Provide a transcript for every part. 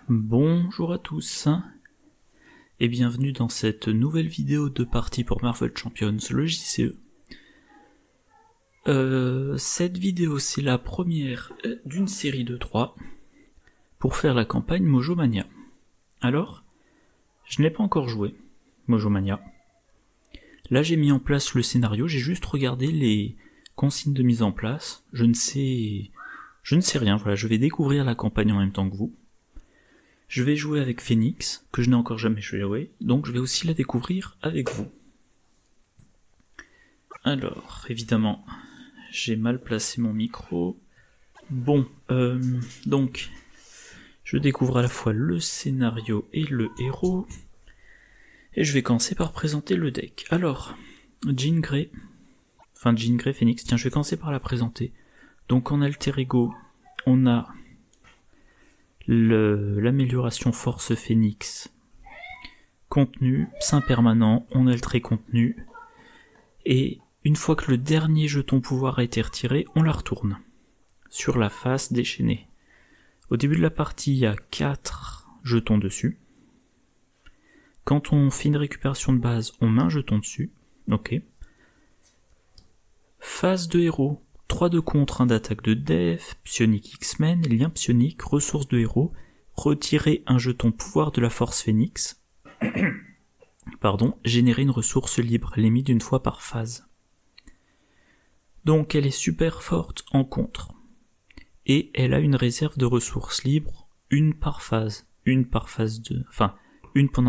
Bonjour à tous et bienvenue dans cette nouvelle vidéo de partie pour Marvel Champions, le JCE. Cette vidéo c'est la première d'une série de 3 pour faire la campagne Mojo Mania. Alors, je n'ai pas encore joué Mojo Mania. Là j'ai mis en place le scénario, j'ai juste regardé les consignes de mise en place, je ne sais rien, voilà, je vais découvrir la campagne en même temps que vous. Je vais jouer avec Phoenix, que je n'ai encore jamais joué, donc je vais aussi la découvrir avec vous. Alors, évidemment, j'ai mal placé mon micro. Bon, donc, je découvre à la fois le scénario et le héros, et je vais commencer par présenter le deck. Alors, Jean Grey Phoenix, tiens, je vais commencer par la présenter. Donc en alter ego, on a l'amélioration force Phoenix, contenu, sein permanent, on a le trait contenu, et une fois que le dernier jeton pouvoir a été retiré, on la retourne sur la face déchaînée. Au début de la partie, il y a 4 jetons dessus. Quand on fait une récupération de base, on met un jeton dessus. Ok. Phase de héros, 3 de contre, 1 d'attaque de def, psionique X-Men, lien psionique, ressources de héros, retirer un jeton pouvoir de la force Phoenix, générer une ressource libre, limite d'une fois par phase. Donc elle est super forte en contre, et elle a une réserve de ressources libres, une pendant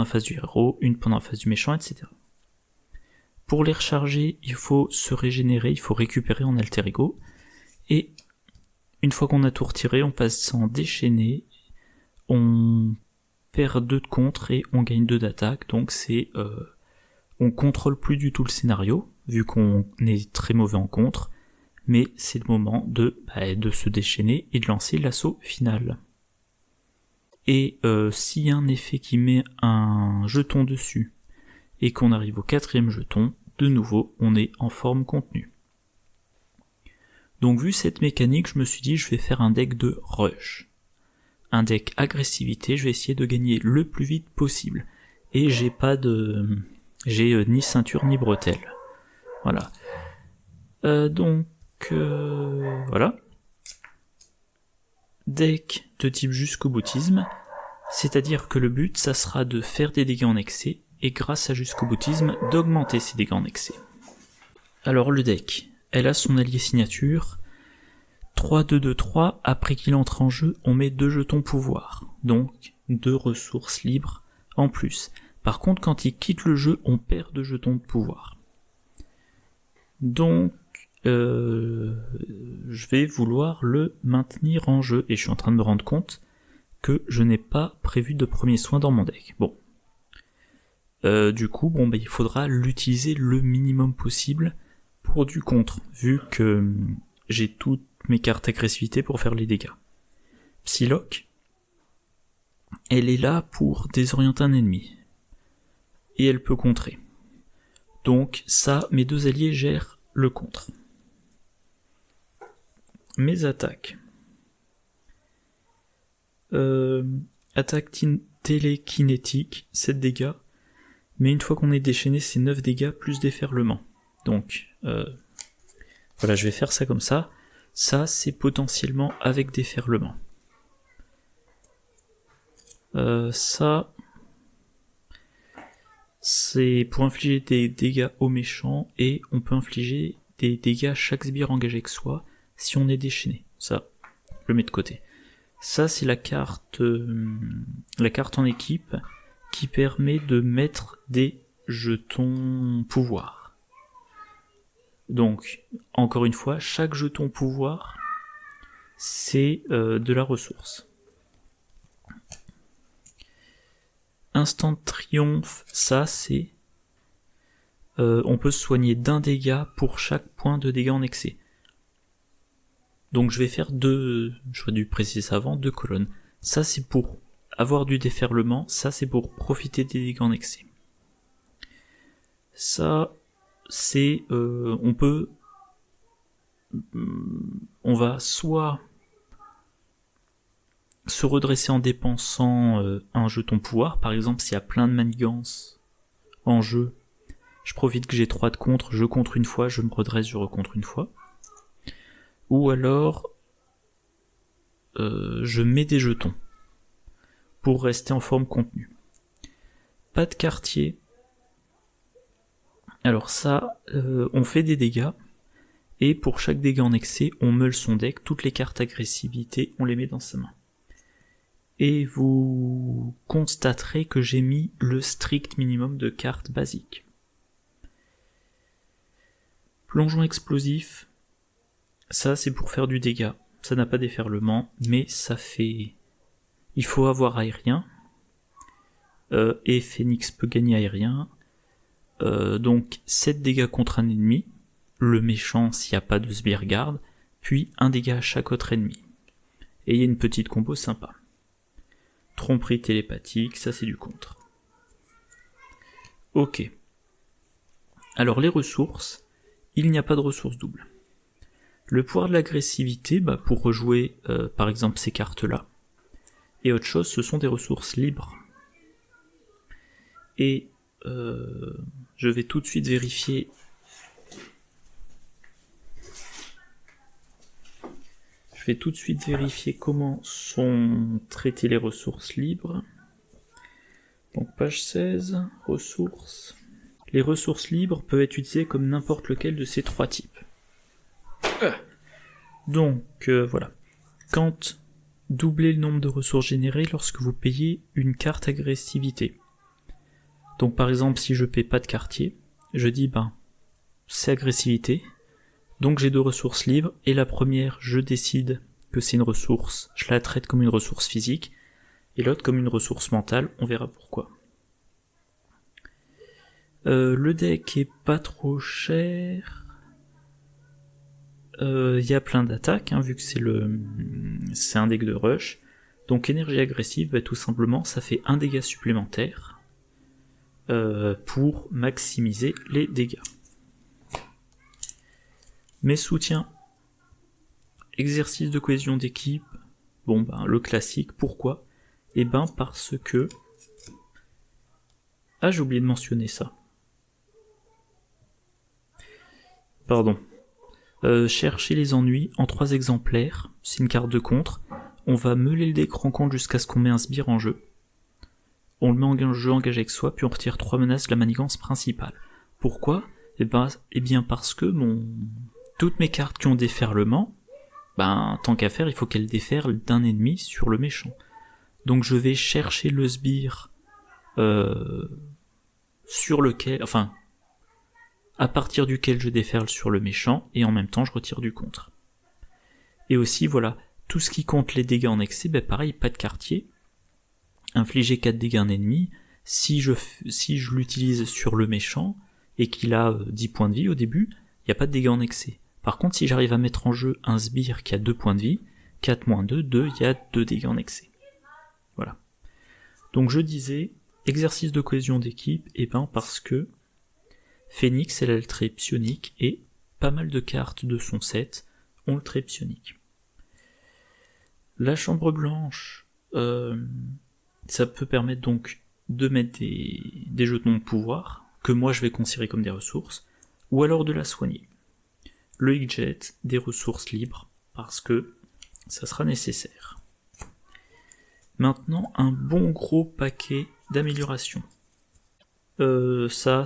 la phase du héros, une pendant la phase du méchant, etc. Pour les recharger, il faut se régénérer, il faut récupérer en alter ego, et une fois qu'on a tout retiré, on passe en déchaîné, on perd 2 de contre et on gagne 2 d'attaque, donc c'est on contrôle plus du tout le scénario, vu qu'on est très mauvais en contre, mais c'est le moment de se déchaîner et de lancer l'assaut final. Et s'il y a un effet qui met un jeton dessus, et qu'on arrive au 4e jeton, de nouveau on est en forme contenue. Donc vu cette mécanique, je me suis dit je vais faire un deck de rush. Un deck agressivité, je vais essayer de gagner le plus vite possible. Et j'ai ni ceinture ni bretelles. Voilà. Voilà. Deck de type jusqu'au boutisme, c'est-à-dire que le but ça sera de faire des dégâts en excès, et grâce à jusqu'au boutisme, d'augmenter ces dégâts en excès. Alors le deck, elle a son allié signature, 3-2-2-3, après qu'il entre en jeu, on met 2 jetons pouvoir, donc 2 ressources libres en plus. Par contre, quand il quitte le jeu, on perd 2 jetons de pouvoir. Donc, je vais vouloir le maintenir en jeu, et je suis en train de me rendre compte que je n'ai pas prévu de premier soin dans mon deck. Bon. Du coup, il faudra l'utiliser le minimum possible pour du contre, vu que j'ai toutes mes cartes agressivité pour faire les dégâts. Psylocke, elle est là pour désorienter un ennemi, et elle peut contrer. Donc ça, mes 2 alliés gèrent le contre. Mes attaques. Attaque télékinétique, 7 dégâts, mais une fois qu'on est déchaîné, c'est 9 dégâts plus déferlement. Donc, voilà, je vais faire ça comme ça. Ça, c'est potentiellement avec déferlement. Ça, c'est pour infliger des dégâts aux méchants, et on peut infliger des dégâts à chaque sbire engagé avec soi si on est déchaîné. Ça, je le mets de côté. Ça, c'est la carte en équipe qui permet de mettre des jetons pouvoir. Donc, encore une fois, chaque jeton pouvoir, c'est de la ressource. Instant triomphe, ça c'est... on peut se soigner d'1 dégât pour chaque point de dégâts en excès. Donc je vais faire 2, j'aurais dû préciser ça avant, 2 colonnes. Ça c'est pour avoir du déferlement, ça c'est pour profiter des dégâts en excès. Ça c'est... on va soit se redresser en dépensant un jeton pouvoir. Par exemple, s'il y a plein de manigances en jeu, je profite que j'ai 3 de contre, je contre une fois, je me redresse, je recontre une fois. Ou alors, je mets des jetons pour rester en forme contenue. Pas de quartier. Alors ça, on fait des dégâts, et pour chaque dégât en excès, on meule son deck, toutes les cartes agressivité, on les met dans sa main. Et vous constaterez que j'ai mis le strict minimum de cartes basiques. Plongeon explosif, ça c'est pour faire du dégât, ça n'a pas d'efferlement, mais ça fait... Il faut avoir aérien, et Phoenix peut gagner aérien, donc 7 dégâts contre un ennemi, le méchant s'il n'y a pas de sbire garde, puis 1 dégât à chaque autre ennemi. Et il y a une petite combo sympa. Tromperie télépathique, ça c'est du contre. Ok. Alors les ressources, il n'y a pas de ressources doubles. Le pouvoir de l'agressivité, pour rejouer par exemple ces cartes-là, et autre chose, ce sont des ressources libres. Et je vais tout de suite vérifier. Je vais tout de suite vérifier comment sont traitées les ressources libres. Donc page 16, ressources. Les ressources libres peuvent être utilisées comme n'importe lequel de ces 3 types. Donc voilà. Quand doublez le nombre de ressources générées lorsque vous payez une carte agressivité. Donc par exemple, si je paie pas de quartier, je dis c'est agressivité, donc j'ai 2 ressources libres, et la première, je décide que c'est une ressource, je la traite comme une ressource physique, et l'autre comme une ressource mentale, on verra pourquoi. Le deck est pas trop cher, y a plein d'attaques, vu que c'est un deck de rush, donc énergie agressive, tout simplement, ça fait 1 dégât supplémentaire, pour maximiser les dégâts. Mes soutiens, exercice de cohésion d'équipe, le classique, pourquoi ? Parce que... Ah, j'ai oublié de mentionner ça. Pardon. Chercher les ennuis en 3 exemplaires, c'est une carte de contre. On va meuler le deck rencontre jusqu'à ce qu'on met un sbire en jeu. On le met en jeu engagé avec soi, puis on retire 3 menaces de la manigance principale. Pourquoi ? Eh bien parce que toutes mes cartes qui ont déferlement, tant qu'à faire, il faut qu'elles déferlent d'un ennemi sur le méchant. Donc je vais chercher le sbire sur lequel, à partir duquel je déferle sur le méchant, et en même temps je retire du contre. Et aussi, voilà, tout ce qui compte les dégâts en excès, pareil, pas de quartier. Infliger 4 dégâts à un ennemi, si je l'utilise sur le méchant, et qu'il a 10 points de vie au début, il n'y a pas de dégâts en excès. Par contre, si j'arrive à mettre en jeu un sbire qui a 2 points de vie, 4 moins 2, 2, il y a 2 dégâts en excès. Voilà. Donc je disais, exercice de cohésion d'équipe, parce que Phoenix, elle a le trait psionique, et pas mal de cartes de son set ont le trait psionique. La chambre blanche, ça peut permettre donc de mettre des jetons de pouvoir, que moi je vais considérer comme des ressources, ou alors de la soigner. Le Hickjet, des ressources libres, parce que ça sera nécessaire. Maintenant, un bon gros paquet d'améliorations. Ça,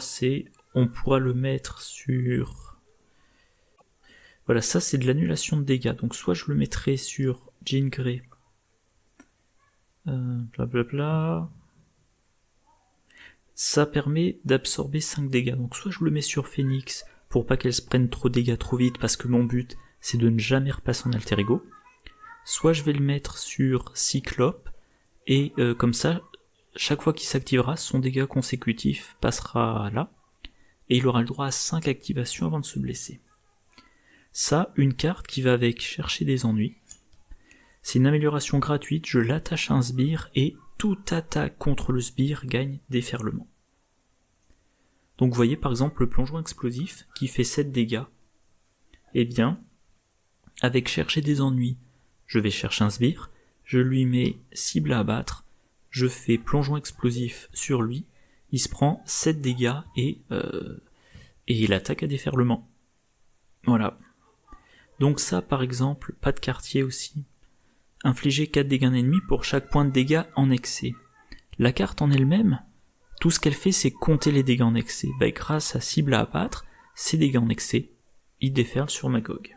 on pourra le mettre sur... Voilà, ça c'est de l'annulation de dégâts, donc soit je le mettrai sur Jean Grey, blablabla... Ça permet d'absorber 5 dégâts, donc soit je le mets sur Phoenix pour pas qu'elle se prenne trop de dégâts trop vite parce que mon but c'est de ne jamais repasser en alter ego, soit je vais le mettre sur Cyclope et comme ça chaque fois qu'il s'activera son dégât consécutif passera là et il aura le droit à 5 activations avant de se blesser. Ça, une carte qui va avec chercher des ennuis, c'est une amélioration gratuite, je l'attache à un sbire et toute attaque contre le sbire gagne déferlement. Donc vous voyez par exemple le plongeon explosif qui fait 7 dégâts. Avec chercher des ennuis, je vais chercher un sbire, je lui mets cible à abattre, je fais plongeon explosif sur lui, il se prend 7 dégâts et il attaque à déferlement. Voilà. Donc ça, par exemple, pas de quartier aussi. Infliger 4 dégâts ennemis pour chaque point de dégâts en excès. La carte en elle-même, tout ce qu'elle fait, c'est compter les dégâts en excès. Grâce à cible à abattre, ces dégâts en excès, ils déferlent sur Magog.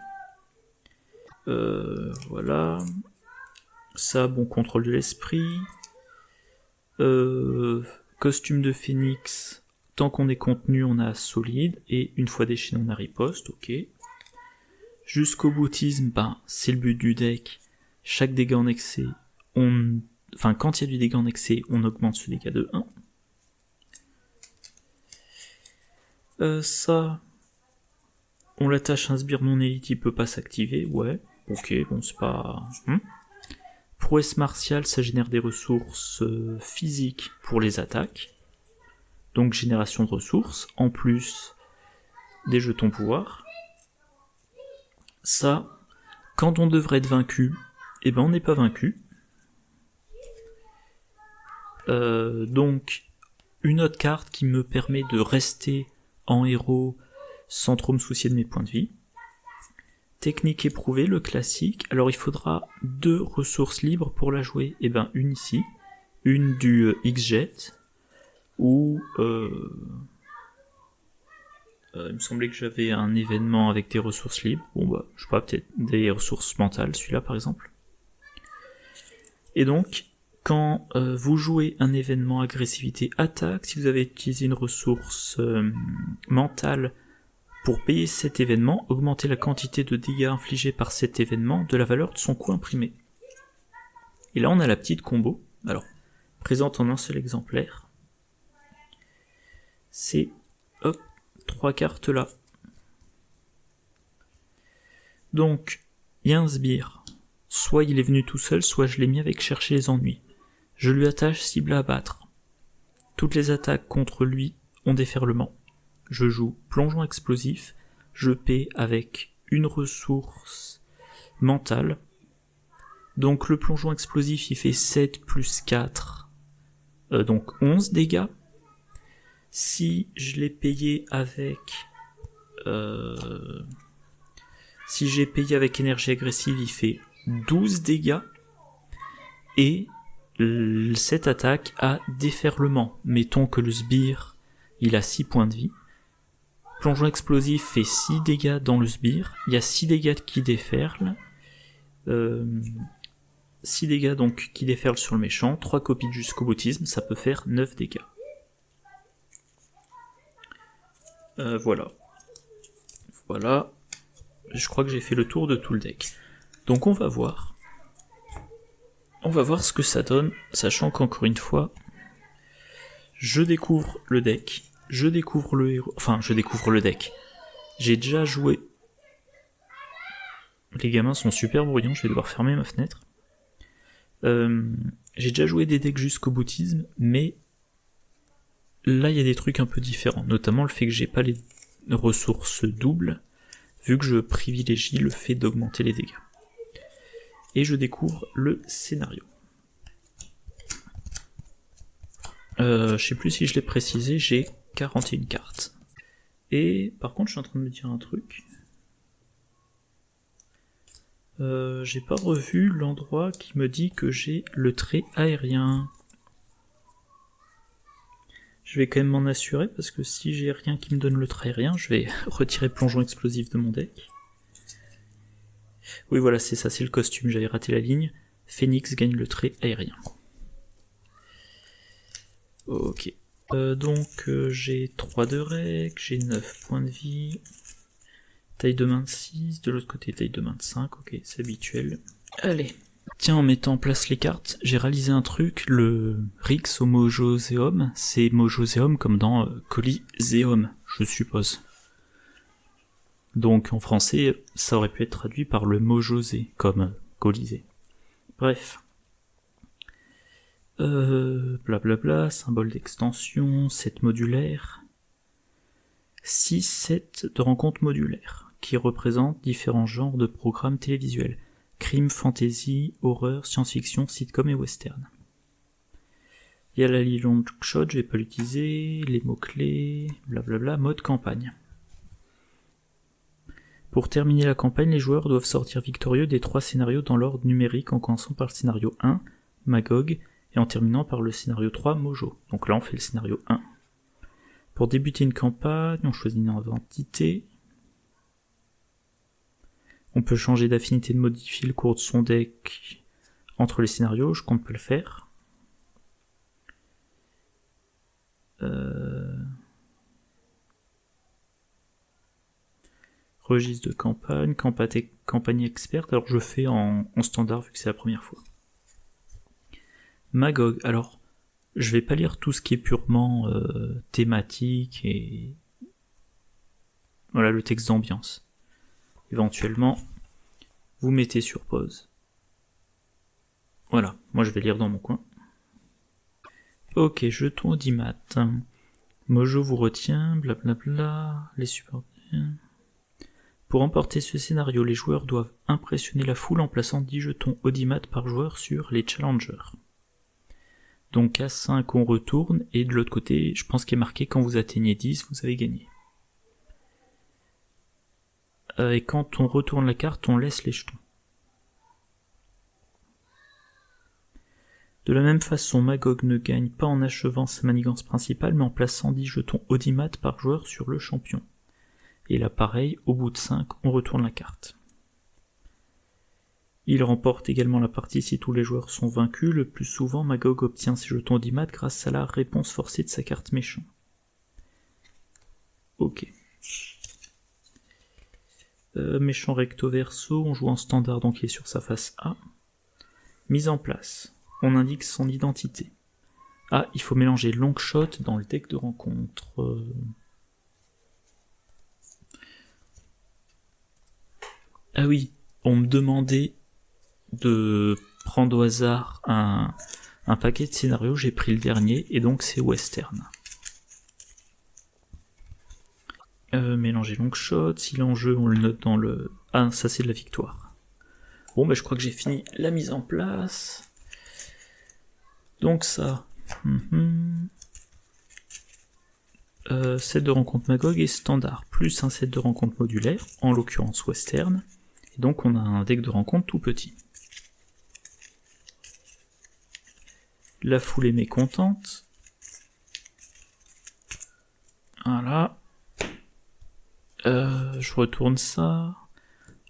Voilà. Ça, bon, contrôle de l'esprit. Costume de phénix. Tant qu'on est contenu, on a solide. Et une fois déchaîné, on a riposte. Ok. Jusqu'au boutisme, c'est le but du deck. Chaque dégât en excès, quand il y a du dégât en excès, on augmente ce dégât de 1. Ça, on l'attache à un sbire non élite, il peut pas s'activer, ouais. Ok, bon, c'est pas... Prouesse martiale, ça génère des ressources physiques pour les attaques. Donc génération de ressources, en plus des jetons pouvoir. Ça, quand on devrait être vaincu, on n'est pas vaincu. Donc, une autre carte qui me permet de rester en héros sans trop me soucier de mes points de vie. Technique éprouvée, le classique. Alors il faudra 2 ressources libres pour la jouer. Une ici, une du X-Jet, ou il me semblait que j'avais un événement avec des ressources libres. Bon je sais pas, peut-être des ressources mentales, celui-là par exemple. Et donc, quand vous jouez un événement agressivité attaque, si vous avez utilisé une ressource mentale pour payer cet événement, augmentez la quantité de dégâts infligés par cet événement de la valeur de son coût imprimé. Et là on a la petite combo, alors présente en un seul exemplaire. C'est 3 cartes là. Donc, il y a un sbire. Soit il est venu tout seul, soit je l'ai mis avec chercher les ennuis. Je lui attache cible à abattre. Toutes les attaques contre lui ont déferlement. Je joue plongeon explosif, je paie avec une ressource mentale. Donc le plongeon explosif il fait 7 plus 4, donc 11 dégâts. Si je l'ai payé avec... si j'ai payé avec énergie agressive, il fait 12 dégâts. Et cette attaque a déferlement. Mettons que le sbire, il a 6 points de vie. Plongeon explosif fait 6 dégâts dans le sbire. Il y a 6 dégâts qui déferlent. 6 dégâts donc qui déferlent sur le méchant. 3 copies de jusqu'au boutisme, ça peut faire 9 dégâts. Voilà. Voilà. Je crois que j'ai fait le tour de tout le deck. Donc on va voir. On va voir ce que ça donne, sachant qu'encore une fois, je découvre le deck, je découvre le héros, enfin je découvre le deck. J'ai déjà joué. Les gamins sont super bruyants, je vais devoir fermer ma fenêtre. J'ai déjà joué des decks jusqu'au boutisme, mais là il y a des trucs un peu différents, notamment le fait que j'ai pas les ressources doubles, vu que je privilégie le fait d'augmenter les dégâts. Et je découvre le scénario. Je sais plus si je l'ai précisé, j'ai 41 cartes. Et par contre, je suis en train de me dire un truc. J'ai pas revu l'endroit qui me dit que j'ai le trait aérien. Je vais quand même m'en assurer, parce que si j'ai rien qui me donne le trait aérien, je vais retirer plongeon explosif de mon deck. Oui voilà, c'est ça, c'est le costume, j'avais raté la ligne. Phoenix gagne le trait aérien. Ok. Donc j'ai 3 de règles, j'ai 9 points de vie. Taille de main de 6, de l'autre côté taille de main de 5, ok, c'est habituel. Allez. Tiens, en mettant en place les cartes, j'ai réalisé un truc, le Rix au Mojoseum, c'est Mojoseum comme dans Coliseum, je suppose. Donc en français, ça aurait pu être traduit par le Mojosé, comme Colisée. Bref. Blablabla, symbole d'extension, 7 modulaires. 6 sets de rencontres modulaires, qui représentent différents genres de programmes télévisuels. crime, fantasy, horreur, science-fiction, sitcom et western. Il y a la ligne long shot, je vais pas l'utiliser, les mots-clés, blablabla, mode campagne. Pour terminer la campagne, les joueurs doivent sortir victorieux des 3 scénarios dans l'ordre numérique en commençant par le scénario 1, Magog, et en terminant par le scénario 3, Mojo. Donc là on fait le scénario 1. Pour débuter une campagne, on choisit une identité. On peut changer d'affinité de modifier le cours de son deck entre les scénarios, je compte pas le faire. Registre de campagne, campagne experte, alors je fais en standard vu que c'est la première fois. Magog, alors je vais pas lire tout ce qui est purement thématique et voilà le texte d'ambiance. Éventuellement, vous mettez sur pause. Voilà, moi je vais lire dans mon coin. Ok, jetons audimat. Mojo vous retient, blablabla, les supports. Pour remporter ce scénario, les joueurs doivent impressionner la foule en plaçant 10 jetons audimat par joueur sur les challengers. Donc à 5 on retourne, et de l'autre côté, je pense qu'il est marqué quand vous atteignez 10, vous avez gagné. Et quand on retourne la carte, on laisse les jetons. De la même façon, Magog ne gagne pas en achevant sa manigance principale, mais en plaçant 10 jetons audimat par joueur sur le champion. Et là pareil, au bout de 5, on retourne la carte. Il remporte également la partie si tous les joueurs sont vaincus. Le plus souvent, Magog obtient ses jetons audimat grâce à la réponse forcée de sa carte méchant. Ok. Méchant recto verso, on joue en standard donc il est sur sa face A. Mise en place. On indique son identité. Ah, il faut mélanger long shot dans le deck de rencontre. Ah oui, on me demandait de prendre au hasard un paquet de scénarios, j'ai pris le dernier, et donc c'est western. Mélanger long shot, si l'enjeu on le note dans le... Ah, ça c'est de la victoire. Bon, je crois que j'ai fini la mise en place. Donc ça... set de rencontre Magog est standard, plus un set de rencontre modulaire, en l'occurrence western, et donc on a un deck de rencontre tout petit. La foule est mécontente. Voilà. Je retourne ça.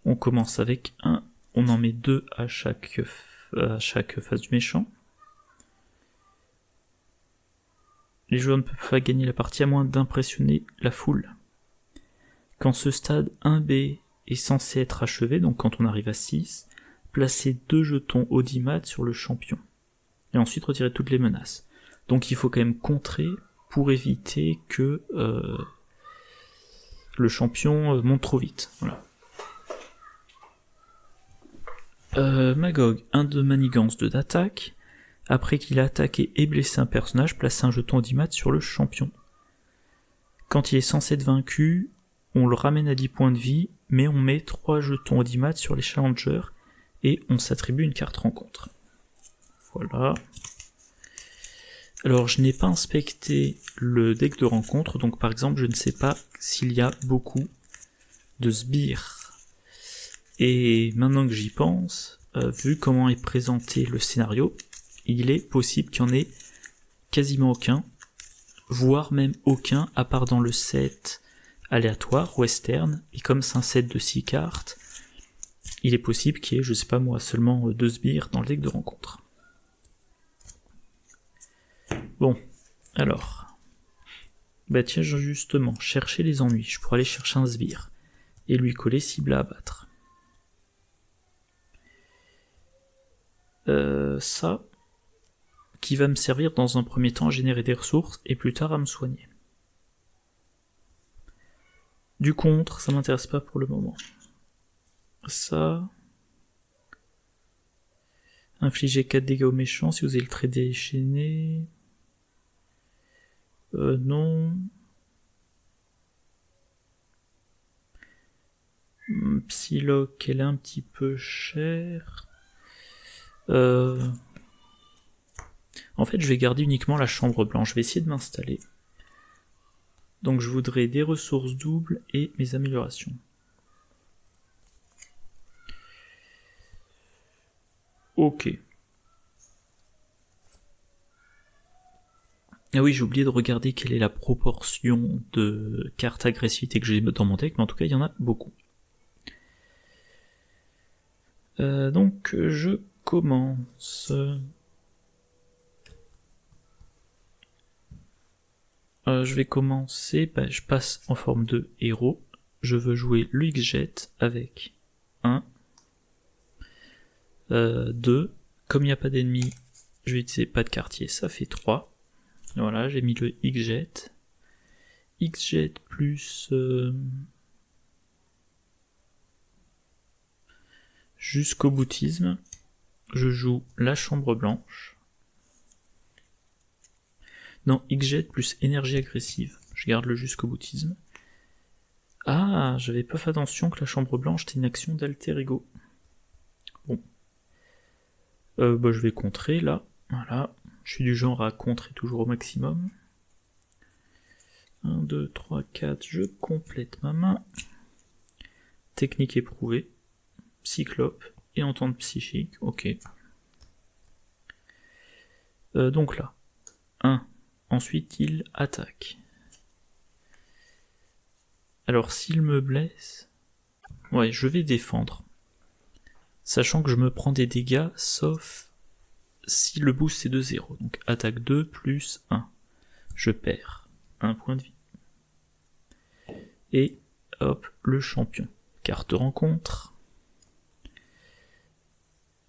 On commence avec 1, on en met 2 à chaque face du méchant. Les joueurs ne peuvent pas gagner la partie à moins d'impressionner la foule. Quand ce stade 1B est censé être achevé, donc quand on arrive à 6, placez 2 jetons audimat sur le champion. Et ensuite retirer toutes les menaces. Donc il faut quand même contrer pour éviter que le champion monte trop vite. Voilà. Magog, 1 de manigance, 2 d'attaque. Après qu'il a attaqué et blessé un personnage, place un jeton audimat sur le champion. Quand il est censé être vaincu, on le ramène à 10 points de vie, mais on met 3 jetons audimat sur les challengers et on s'attribue une carte rencontre. Voilà. Alors je n'ai pas inspecté le deck de rencontre, donc par exemple je ne sais pas s'il y a beaucoup de sbires. Et maintenant que j'y pense, vu comment est présenté le scénario, il est possible qu'il n'y en ait quasiment aucun, voire même aucun, à part dans le set aléatoire, western, et comme c'est un set de 6 cartes, il est possible qu'il y ait, je sais pas moi, seulement 2 sbires dans le deck de rencontre. Bon, alors, tiens, justement, chercher les ennuis, je pourrais aller chercher un sbire, et lui coller cible à abattre. Ça, qui va me servir dans un premier temps à générer des ressources, et plus tard à me soigner. Du contre, ça m'intéresse pas pour le moment. Ça... Infliger 4 dégâts aux méchants si vous avez le trait déchaîné... non... Psylocke, elle est un petit peu chère. En fait, je vais garder uniquement la chambre blanche. Je vais essayer de m'installer. Donc je voudrais des ressources doubles et mes améliorations. Ok. Ah oui, j'ai oublié de regarder quelle est la proportion de cartes agressivité que j'ai dans mon deck, mais en tout cas, il y en a beaucoup. Donc, je commence. Je vais commencer, je passe en forme de héros. Je veux jouer le X-Jet avec 1, 2. Comme il n'y a pas d'ennemis, je vais utiliser pas de quartier, ça fait 3. Voilà, j'ai mis le X-Jet. X-Jet plus... jusqu'au boutisme. Je joue la chambre blanche. Non, X-Jet plus énergie agressive. Je garde le jusqu'au boutisme. Ah, j'avais pas fait attention que la chambre blanche était une action d'alter ego. Bon. Je vais contrer là. Voilà. Je suis du genre à contrer toujours au maximum. 1, 2, 3, 4, je complète ma main. Technique éprouvée. Cyclope et entente psychique. Ok. Donc là. 1. Ensuite, il attaque. Alors, s'il me blesse... Ouais, je vais défendre. Sachant que je me prends des dégâts, sauf si le boost c'est de 0. Donc, attaque 2 plus 1. Je perds 1 point de vie. Et, hop, le champion. Carte rencontre.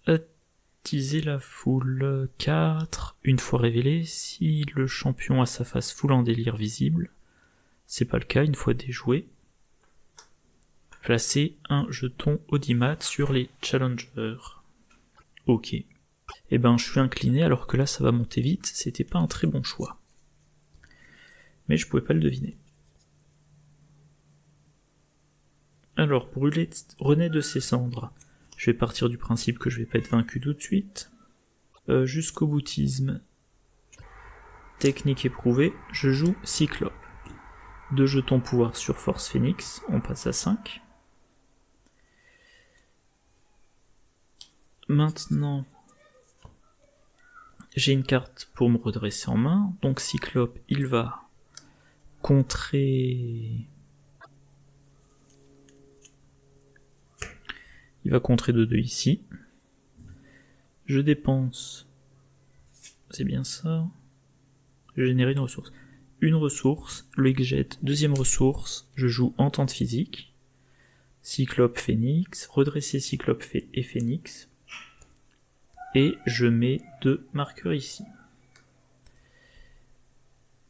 Attiser la foule 4. Une fois révélé, si le champion a sa face full en délire visible, c'est pas le cas, une fois déjoué. Placer un jeton audimat sur les challengers. Ok. Eh ben, je suis incliné alors que là ça va monter vite, c'était pas un très bon choix. Mais je pouvais pas le deviner. Alors, brûler René de ses cendres. Je vais partir du principe que je vais pas être vaincu tout de suite. Jusqu'au boutisme. Technique éprouvée, je joue Cyclope. 2 jetons pouvoir sur Force Phoenix, on passe à 5. Maintenant, j'ai une carte pour me redresser en main, donc Cyclope, il va contrer... Il va contrer de 2 ici. Je dépense... C'est bien ça. Je génère une ressource. Une ressource, le X-Jet, deuxième ressource, je joue entente physique. Cyclope Phoenix, redresser Cyclope et Phoenix. Et je mets 2 marqueurs ici.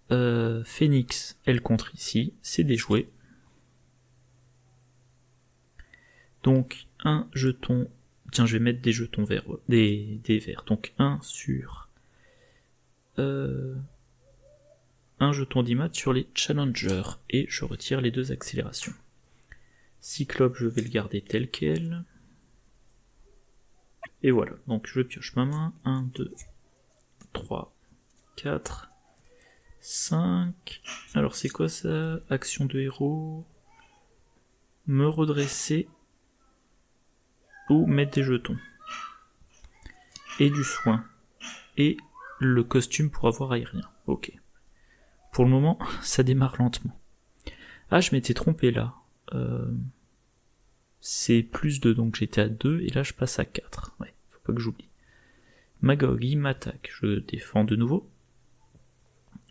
Phoenix, elle contre ici, c'est déjoué. Donc un jeton, tiens je vais mettre des jetons verts, des verts, donc 1 sur un jeton d'IMAT sur les challengers, et je retire les 2 accélérations. Cyclope, je vais le garder tel quel. Et voilà, donc je pioche ma main, 1, 2, 3, 4, 5. Alors c'est quoi ça? Action de héros. Me redresser ou mettre des jetons. Et du soin. Et le costume pour avoir aérien. Ok. Pour le moment, ça démarre lentement. Ah, je m'étais trompé là. C'est plus 2, donc j'étais à 2, et là je passe à 4. Ouais, faut pas que j'oublie. Magog, il m'attaque. Je défends de nouveau.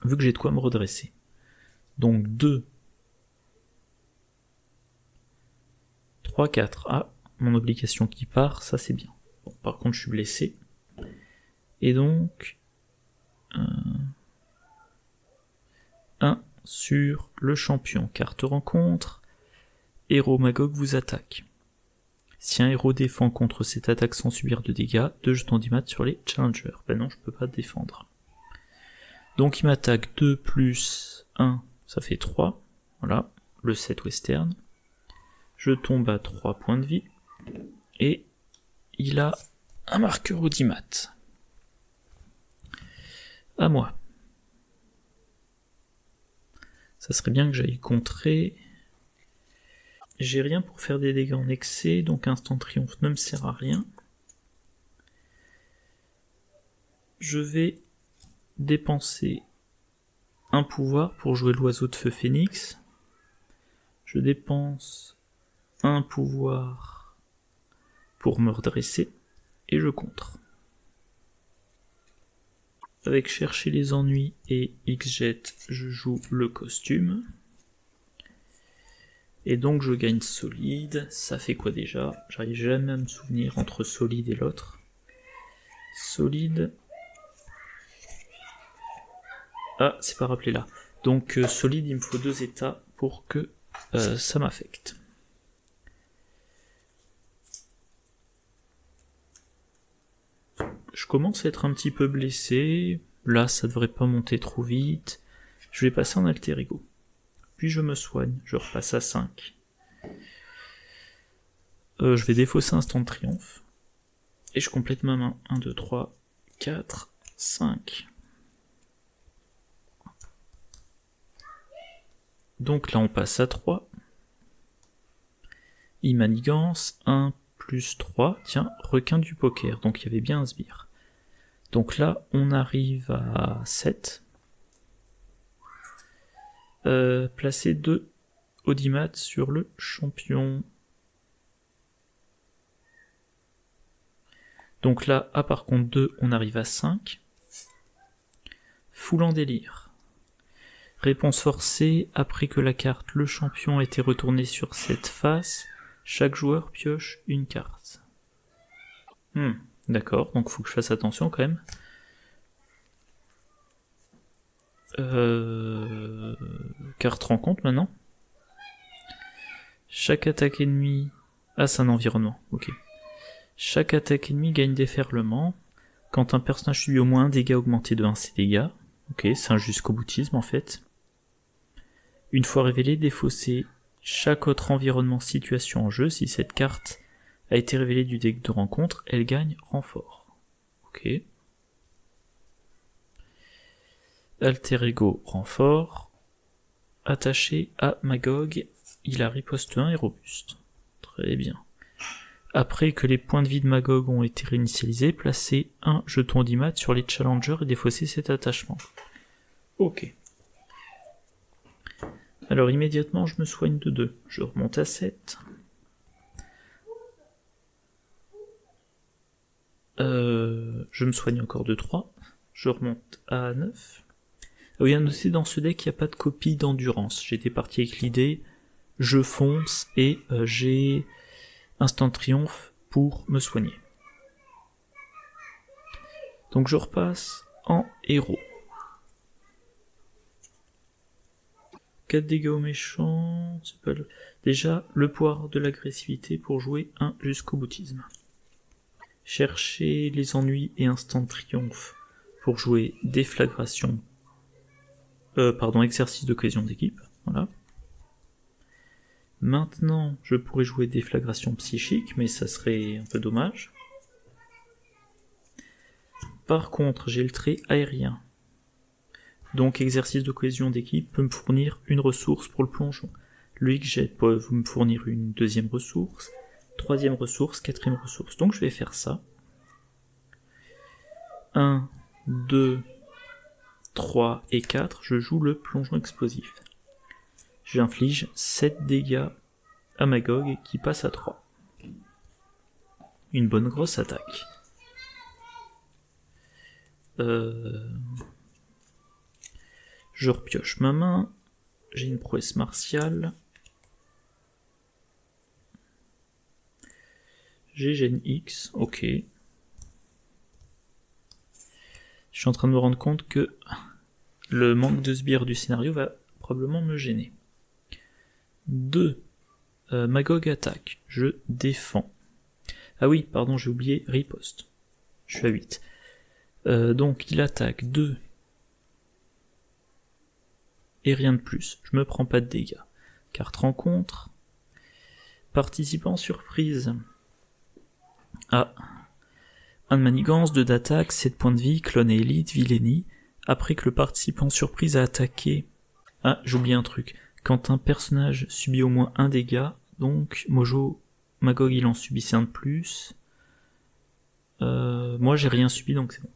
Vu que j'ai de quoi me redresser. Donc 2. 3, 4. Ah, mon obligation qui part, ça c'est bien. Bon, par contre je suis blessé. Et donc... 1 sur le champion. Carte rencontre. Héros Magog vous attaque. Si un héros défend contre cette attaque sans subir de dégâts, 2 jetons d'IMAT sur les challengers. Ben non, je peux pas défendre. Donc il m'attaque 2 plus 1, ça fait 3. Voilà, le 7 western. Je tombe à 3 points de vie. Et il a un marqueur audimat. À moi. Ça serait bien que j'aille contrer. J'ai rien pour faire des dégâts en excès, donc instant triomphe ne me sert à rien. Je vais dépenser un pouvoir pour jouer l'oiseau de feu phénix. Je dépense un pouvoir pour me redresser et je contre. Avec chercher les ennuis et X-Jet, je joue le costume. Et donc je gagne solide. Ça fait quoi déjà? J'arrive jamais à me souvenir entre solide et l'autre. Solide. Ah, c'est pas rappelé là. Donc solide, il me faut 2 états pour que ça m'affecte. Je commence à être un petit peu blessé. Là, ça devrait pas monter trop vite. Je vais passer en alter ego. Puis je me soigne. Je repasse à 5. Je vais défausser instant de triomphe. Et je complète ma main. 1, 2, 3, 4, 5. Donc là, on passe à 3. Il manigance. 1 plus 3. Tiens, requin du poker. Donc il y avait bien un sbire. Donc là, on arrive à 7. Placer 2 audimat sur le champion. Donc là, par contre 2, on arrive à 5. Foule en délire. Réponse forcée, après que la carte le champion a été retournée sur cette face, chaque joueur pioche une carte. D'accord, donc faut que je fasse attention quand même. Carte rencontre maintenant. Chaque attaque ennemie... Ah, c'est un environnement, ok. Chaque attaque ennemie gagne déferlement. Quand un personnage subit au moins un dégât augmenté de 1 ses dégâts. Ok, c'est un jusqu'au boutisme en fait. Une fois révélé, défausser chaque autre environnement situation en jeu. Si cette carte a été révélée du deck de rencontre, elle gagne renfort. Ok. Alter ego renfort. Attaché à Magog, il a riposte 1 et robuste. Très bien. Après que les points de vie de Magog ont été réinitialisés, placez un jeton audimat sur les challengers et défaussez cet attachement. Ok. Alors immédiatement, je me soigne de 2. Je remonte à 7. Je me soigne encore de 3. Je remonte à 9. Ah oui, à noter dans ce deck, il n'y a pas de copie d'endurance. J'étais parti avec l'idée, je fonce et j'ai instant triomphe pour me soigner. Donc je repasse en héros. 4 dégâts aux méchants, c'est pas le... Déjà, le pouvoir de l'agressivité pour jouer un jusqu'au boutisme. Chercher les ennuis et instant de triomphe pour jouer déflagration. Exercice de cohésion d'équipe. Voilà. Maintenant, je pourrais jouer déflagration psychique, mais ça serait un peu dommage. Par contre, j'ai le trait aérien. Donc, exercice de cohésion d'équipe peut me fournir une ressource pour le plongeon. Le X-Jet peut me fournir une deuxième ressource, troisième ressource, quatrième ressource. Donc, je vais faire ça. 1, 2, 3 et 4, je joue le plongeon explosif. J'inflige 7 dégâts à Magog qui passe à 3. Une bonne grosse attaque. Je repioche ma main. J'ai une prouesse martiale. J'ai gène X, ok. Je suis en train de me rendre compte que le manque de sbires du scénario va probablement me gêner. 2. Magog attaque. Je défends. Ah oui, pardon, j'ai oublié riposte. Je suis à 8. Donc il attaque 2. Et rien de plus. Je me prends pas de dégâts. Carte rencontre. Participant surprise. Ah. 1 de manigance, 2 d'attaque, 7 points de vie, clone et élite, vilainie. Après que le participant surprise a attaqué... Ah, j'oublie un truc. Quand un personnage subit au moins un dégât, donc Mojo, Magog il en subissait un de plus. Moi j'ai rien subi donc c'est bon.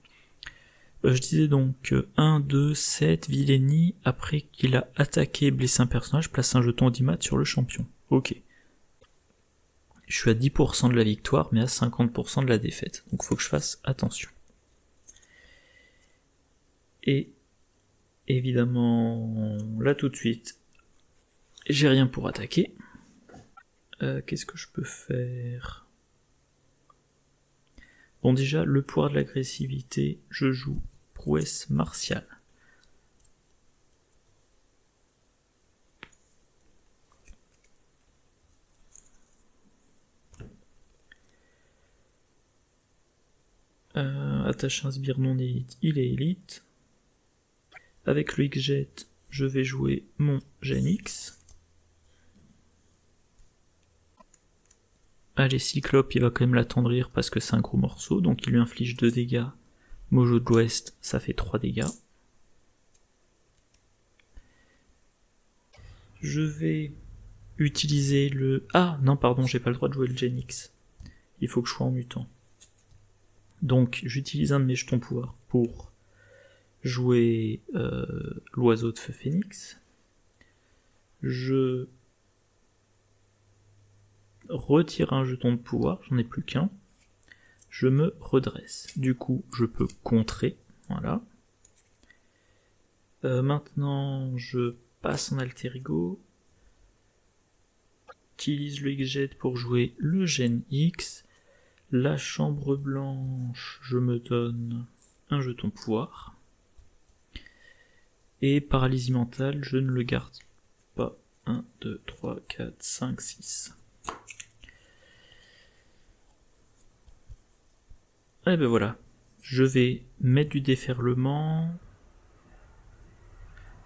Je disais donc 1, 2, 7, vilainie, après qu'il a attaqué et blessé un personnage, place un jeton d'Imat sur le champion. Ok. Je suis à 10% de la victoire, mais à 50% de la défaite. Donc faut que je fasse attention. Et évidemment, là tout de suite, j'ai rien pour attaquer. Qu'est-ce que je peux faire? Bon déjà, le pouvoir de l'agressivité, je joue prouesse martiale. Attache un sbire non élite, il est élite. Avec le X-Jet, je vais jouer mon Gen X. Allez, Cyclope, il va quand même l'attendrir parce que c'est un gros morceau, donc il lui inflige 2 dégâts. Mojo de l'Ouest, ça fait 3 dégâts. Je vais utiliser le... Ah, non, pardon, j'ai pas le droit de jouer le Gen X. Il faut que je sois en mutant. Donc, j'utilise un de mes jetons pouvoir pour jouer l'oiseau de feu phénix. Je retire un jeton de pouvoir, j'en ai plus qu'un. Je me redresse. Du coup, je peux contrer. Voilà. Maintenant, je passe en alter ego. J'utilise le X-Jet pour jouer le Gen X. La chambre blanche, je me donne un jeton pouvoir. Et paralysie mentale, je ne le garde pas. 1, 2, 3, 4, 5, 6. Et ben voilà. Je vais mettre du déferlement.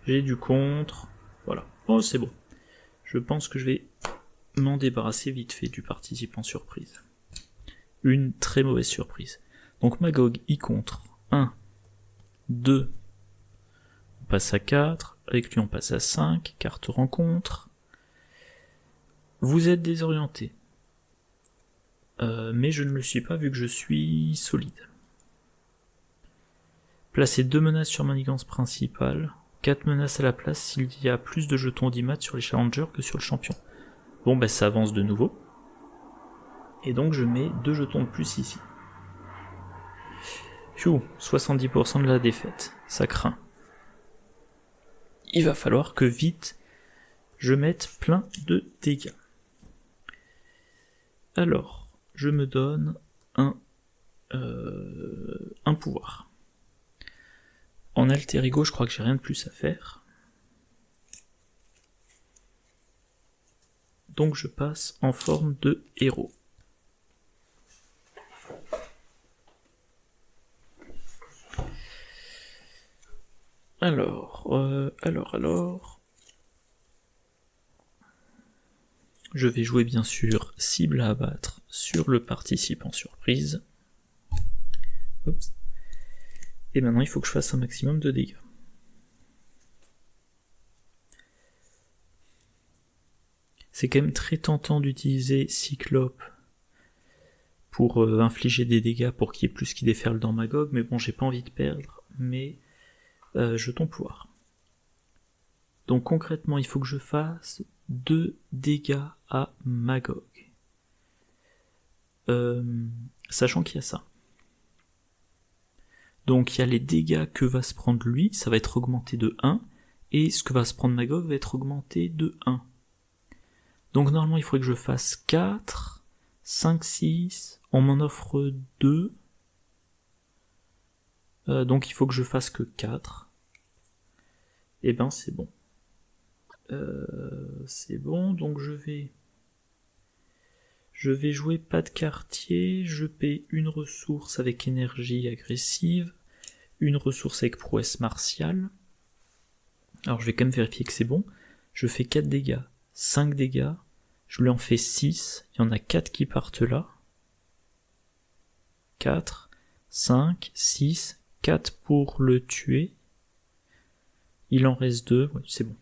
J'ai du contre. Voilà. Oh, c'est bon. Je pense que je vais m'en débarrasser vite fait du participant surprise. Une très mauvaise surprise. Donc Magog, il contre. 1, 2, on passe à 4, avec lui on passe à 5, carte rencontre. Vous êtes désorienté. Mais je ne le suis pas vu que je suis solide. Placez 2 menaces sur manigance principale, 4 menaces à la place s'il y a plus de jetons d'Imat sur les challengers que sur le champion. Bon bah ça avance de nouveau. Et donc je mets 2 jetons de plus ici. Pfiou, 70% de la défaite, ça craint. Il va falloir que vite je mette plein de dégâts. Alors, je me donne un pouvoir. En alter ego, je crois que j'ai rien de plus à faire. Donc je passe en forme de héros. Alors. Je vais jouer bien sûr cible à abattre sur le participant surprise. Oups. Et maintenant il faut que je fasse un maximum de dégâts. C'est quand même très tentant d'utiliser Cyclope pour infliger des dégâts pour qu'il y ait plus qui déferle dans Magog, mais bon j'ai pas envie de perdre, mais jeton pouvoir. Donc concrètement il faut que je fasse 2 dégâts à Magog. Sachant qu'il y a ça. Donc il y a les dégâts que va se prendre lui, ça va être augmenté de 1, et ce que va se prendre Magog va être augmenté de 1. Donc normalement il faudrait que je fasse 4, 5, 6, on m'en offre 2, donc il faut que je fasse que 4. Et ben c'est bon. C'est bon, donc je vais jouer pas de quartier, je paie une ressource avec énergie agressive, une ressource avec prouesse martiale. Alors je vais quand même vérifier que c'est bon. Je fais 4 dégâts, 5 dégâts, Je lui en fais 6, il y en a 4 qui partent là. 4, 5, 6, 4 pour le tuer. Il en reste 2, oui, c'est bon.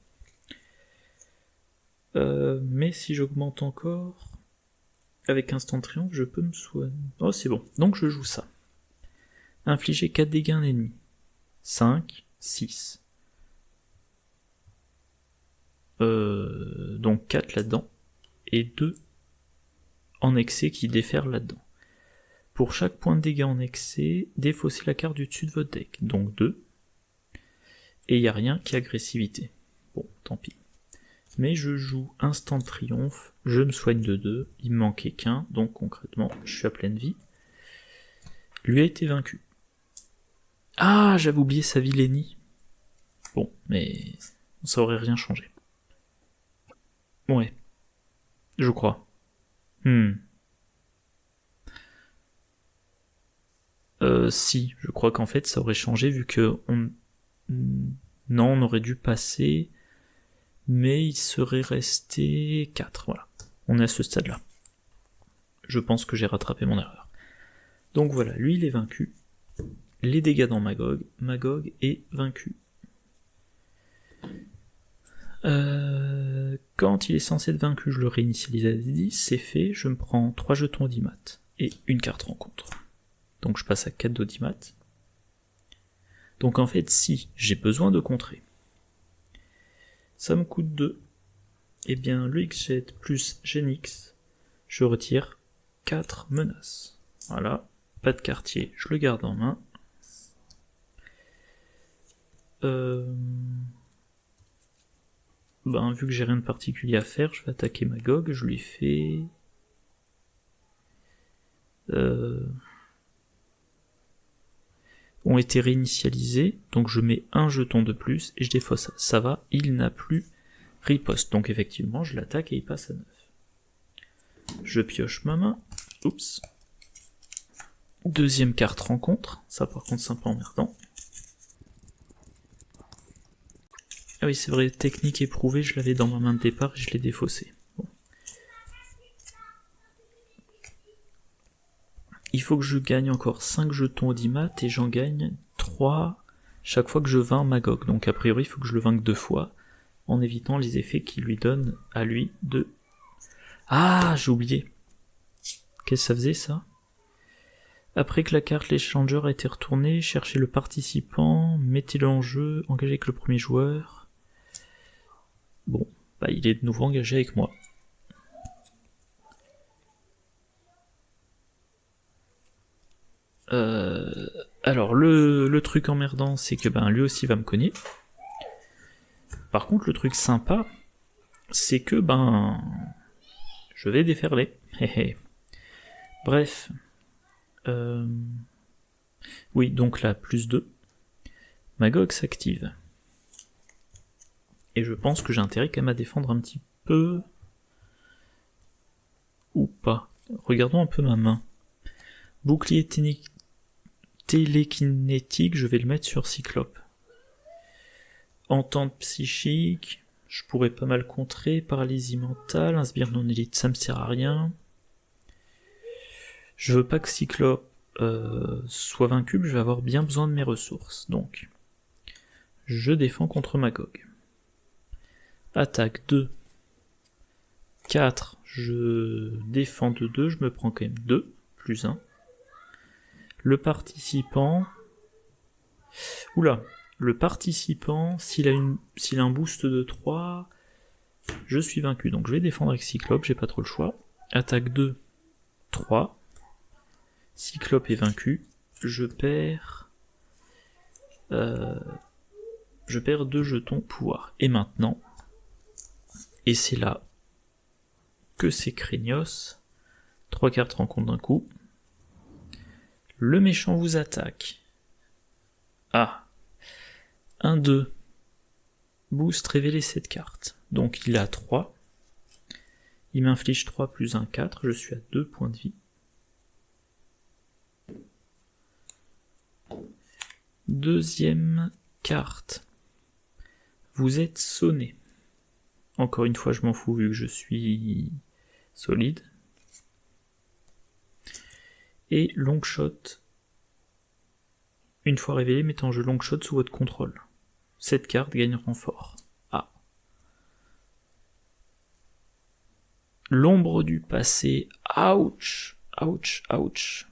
Mais si j'augmente encore, avec instant triomphe, je peux me soigner. Oh, c'est bon, donc je joue ça. Infliger 4 dégâts à un ennemi. 5, 6. Donc 4 là-dedans, et 2 en excès qui déferlent là-dedans. Pour chaque point de dégâts en excès, défaussez la carte du dessus de votre deck, donc 2. Et il n'y a rien qui est agressivité. Bon, tant pis. Mais je joue instant triomphe, je me soigne de 2, il me manquait qu'un, donc concrètement, je suis à pleine vie. Lui a été vaincu. Ah, j'avais oublié sa vilainie. Bon, mais ça aurait rien changé. Ouais, je crois. Si, je crois qu'en fait ça aurait changé vu que non, on aurait dû passer, mais il serait resté 4, voilà. On est à ce stade-là. Je pense que j'ai rattrapé mon erreur. Donc voilà, lui il est vaincu. Les dégâts dans Magog. Magog est vaincu. Quand il est censé être vaincu, je le réinitialise à 10, c'est fait, je me prends 3 jetons d'audimat et une carte rencontre. Donc je passe à 4 d'audimat. Donc en fait, si j'ai besoin de contrer, ça me coûte 2, et bien le X-Jet plus Genix, je retire 4 menaces. Voilà, pas de quartier, je le garde en main. Vu que j'ai rien de particulier à faire, je vais attaquer Magog, je lui fais... ont été réinitialisés, donc je mets un jeton de plus et je défausse ça. Ça va, il n'a plus riposte. Donc effectivement, je l'attaque et il passe à 9. Je pioche ma main. Oups. Deuxième carte rencontre. Ça par contre c'est un peu emmerdant. Ah oui, c'est vrai, technique éprouvée, je l'avais dans ma main de départ et je l'ai défaussé. Bon. Il faut que je gagne encore 5 jetons audimat et j'en gagne 3 chaque fois que je vainc Magog. Donc a priori il faut que je le vainque 2 fois en évitant les effets qui lui donnent à lui de... Ah, j'ai oublié. Qu'est-ce que ça faisait ça? Après que la carte l'échangeur a été retournée, cherchez le participant, mettez-le en jeu, engagez avec le premier joueur. Bon, il est de nouveau engagé avec moi. Alors le truc emmerdant, c'est que lui aussi va me cogner. Par contre, le truc sympa, c'est que je vais déferler. Bref. Oui, donc là, plus 2. Magog s'active. Et je pense que j'ai intérêt quand même à défendre un petit peu. Ou pas. Regardons un peu ma main. Bouclier télékinétique, je vais le mettre sur Cyclope. Entente psychique, je pourrais pas mal contrer. Paralysie mentale, un sbire non élite, ça me sert à rien. Je veux pas que Cyclope soit vaincu, je vais avoir bien besoin de mes ressources. Donc, je défends contre Magog. Attaque 2. 4, je défends de 2, je me prends quand même 2, plus 1. Le participant... Oula, le participant, s'il a un boost de 3, je suis vaincu. Donc je vais défendre avec Cyclope, j'ai pas trop le choix. Attaque 2, 3. Cyclope est vaincu. Je perds 2 jetons pouvoir. Et maintenant, et c'est là que c'est craignos, 3 cartes rencontre d'un coup. Le méchant vous attaque. Ah, 1, 2. Boost, révéler cette carte. Donc il a 3. Il m'inflige 3 plus 1, 4. Je suis à 2 points de vie. Deuxième carte. Vous êtes sonné. Encore une fois, je m'en fous vu que je suis solide. Et long shot. Une fois révélé, mettez en jeu long shot sous votre contrôle. Cette carte gagne renfort. Ah. L'ombre du passé. Ouch. Ouch, ouch.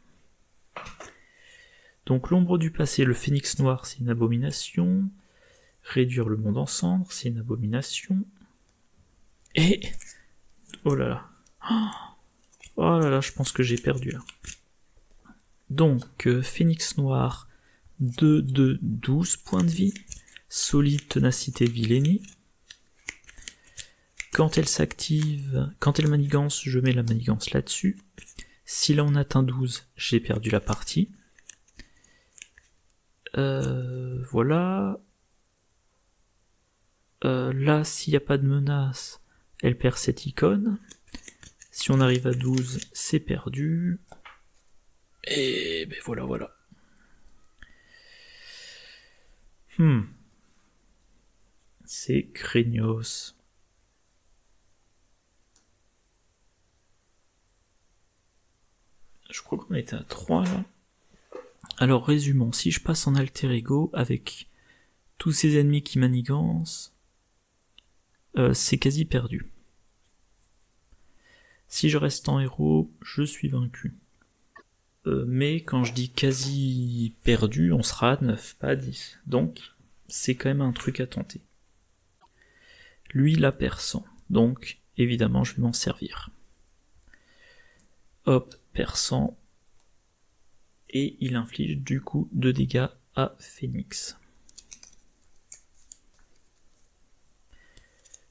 Donc l'ombre du passé, le phénix noir, c'est une abomination. Réduire le monde en cendres, c'est une abomination. Et... oh là là. Oh là là, je pense que j'ai perdu là. Donc, phénix noir, 2 de 12 points de vie. Solide, ténacité, vilainie. Quand elle s'active, quand elle manigance, je mets la manigance là-dessus. Si là on atteint 12, j'ai perdu la partie. Voilà. Là, s'il n'y a pas de menace, elle perd cette icône. Si on arrive à 12, c'est perdu. Et ben voilà, voilà. C'est craignos. Je crois qu'on était à 3 là. Alors résumons, si je passe en alter ego avec tous ces ennemis qui manigancent, c'est quasi perdu. Si je reste en héros, je suis vaincu. Mais quand je dis quasi perdu, on sera à 9, pas à 10. Donc, c'est quand même un truc à tenter. Lui, il a perçant. Donc, évidemment, je vais m'en servir. Hop, perçant. Et il inflige du coup 2 dégâts à Phénix.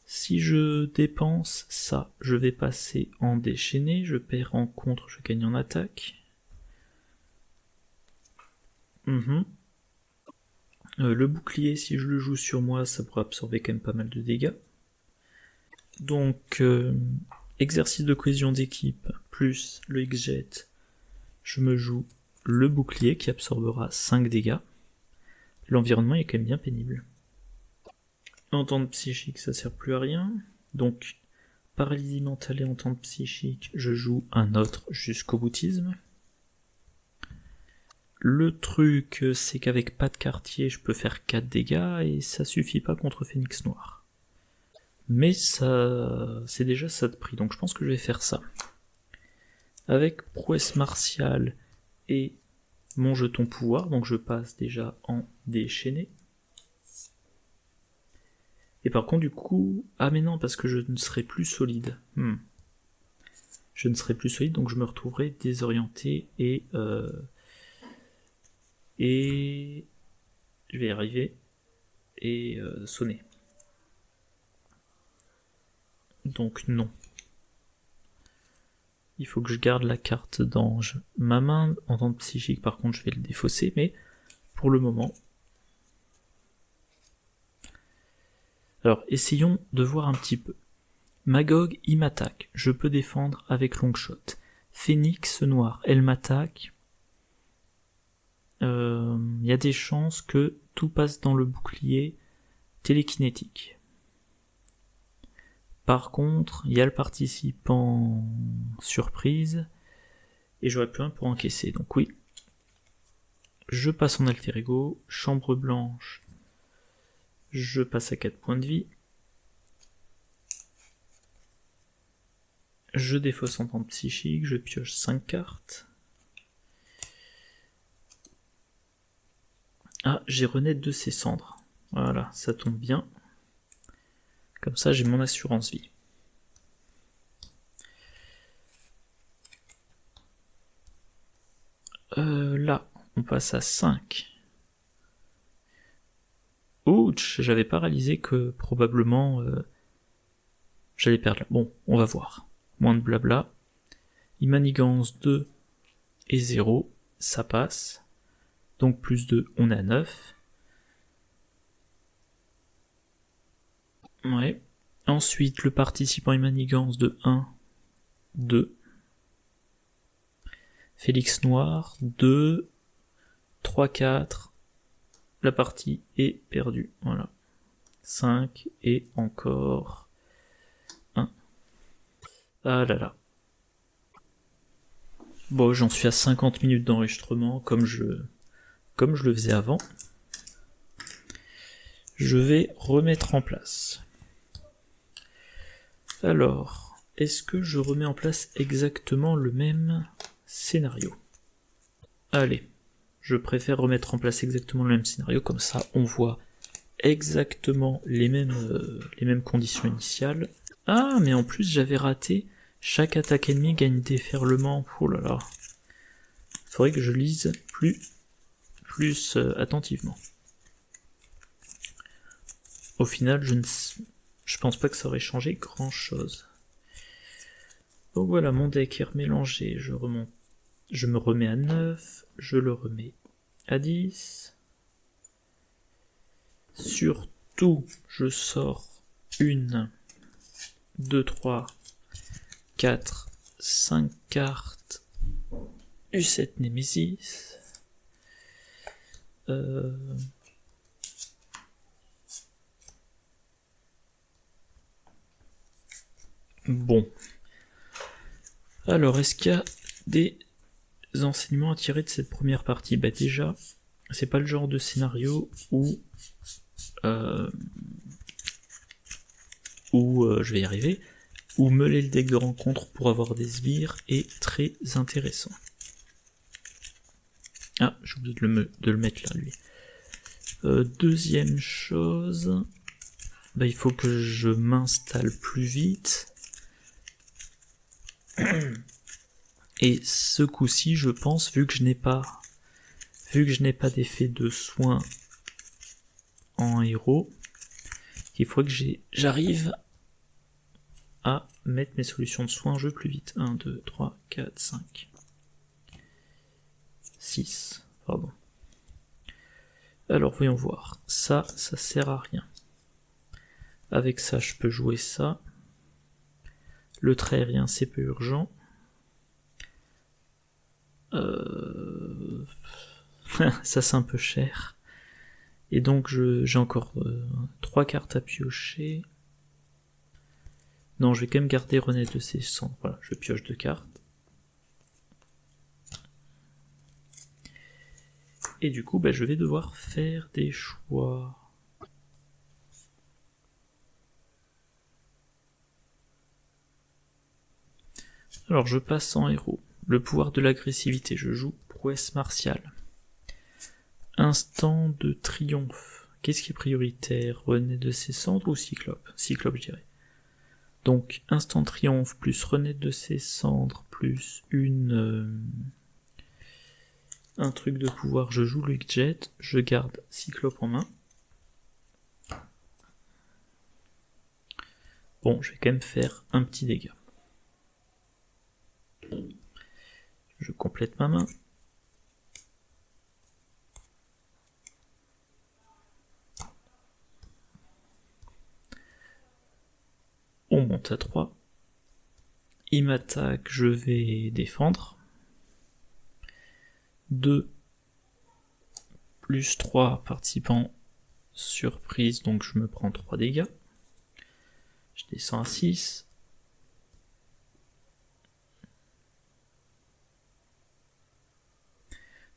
Si je dépense ça, je vais passer en déchaîné, je perds en contre, je gagne en attaque. Le bouclier, si je le joue sur moi, ça pourrait absorber quand même pas mal de dégâts. Donc, exercice de cohésion d'équipe, plus le X-Jet, je me joue le bouclier qui absorbera 5 dégâts. L'environnement est quand même bien pénible. Entente psychique, ça sert plus à rien. Donc, paralysie mentale et entente psychique, je joue un autre jusqu'au boutisme. Le truc, c'est qu'avec pas de quartier, je peux faire 4 dégâts et ça suffit pas contre Phénix Noir. Mais ça, c'est déjà ça de prix, donc je pense que je vais faire ça. Avec prouesse martiale et mon jeton pouvoir, donc je passe déjà en déchaîné. Et par contre, du coup... ah mais non, parce que je ne serai plus solide. Je ne serai plus solide, donc je me retrouverai désorienté et... je vais y arriver. Et sonner. Donc non. Il faut que je garde la carte d'ange. Ma main, en tant que psychique, par contre, je vais le défausser, mais pour le moment... alors, essayons de voir un petit peu. Magog, il m'attaque. Je peux défendre avec long shot. Phénix Noir, elle m'attaque. Il y a des chances que tout passe dans le bouclier télékinétique. Par contre, il y a le participant surprise, et j'aurais plus un pour encaisser. Donc oui, je passe en alter ego, chambre blanche, je passe à 4 points de vie. Je défausse en temps psychique, je pioche 5 cartes. Ah, j'ai renaître de ses cendres. Voilà, ça tombe bien. Comme ça, j'ai mon assurance vie. Là, on passe à 5. Ouch, j'avais pas réalisé que probablement j'allais perdre là. Bon, on va voir. Moins de blabla. Il manigance 2 et 0, ça passe. Donc plus 2, on est à 9. Ouais. Ensuite, le participant il manigance de 1, 2. Félix Noir, 2, 3, 4. La partie est perdue. Voilà. 5 et encore 1. Ah là là. Bon, j'en suis à 50 minutes d'enregistrement, comme je le faisais avant. Je vais remettre en place. Alors, est-ce que je remets en place exactement le même scénario? Allez, je préfère remettre en place exactement le même scénario, comme ça on voit exactement les mêmes conditions initiales. Ah, mais en plus j'avais raté, chaque attaque ennemie gagne déferlement. Oh là là. Faudrait que je lise plus attentivement. Au final, je pense pas que ça aurait changé grand chose. Donc voilà, mon deck est remélangé, je me remets à 9, je le remets à 10. Surtout, je sors 1, 2, 3, 4, 5 cartes U7 Nemesis. Bon. Alors, est-ce qu'il y a des enseignements à tirer de cette première partie? Bah déjà, c'est pas le genre de scénario où je vais y arriver, où meuler le deck de rencontre pour avoir des sbires est très intéressant. Ah, j'ai oublié de le mettre là, lui. Deuxième chose, bah, il faut que je m'installe plus vite. Et ce coup-ci, je pense, vu que je n'ai pas d'effet de soin en héros, il faut que j'arrive à mettre mes solutions de soins en jeu plus vite. 1, 2, 3, 4, 5. 6, pardon. Alors, voyons voir. Ça sert à rien. Avec ça, je peux jouer ça. Le trait aérien, c'est peu urgent. Ça, c'est un peu cher. Et donc, j'ai encore 3 cartes à piocher. Non, je vais quand même garder René de ses cendres. Voilà, je pioche 2 cartes. Et du coup, bah, je vais devoir faire des choix. Alors, je passe en héros. Le pouvoir de l'agressivité, je joue prouesse martiale. Instant de triomphe. Qu'est-ce qui est prioritaire? René de ses cendres ou Cyclope? Cyclope, je dirais. Donc, instant triomphe plus renaître de ses cendres plus un truc de pouvoir, je joue Luke Jet, je garde Cyclope en main. Bon, je vais quand même faire un petit dégât. Je complète ma main. On monte à 3. Il m'attaque, je vais défendre. 2 plus 3 participants surprise, donc je me prends 3 dégâts. Je descends à 6.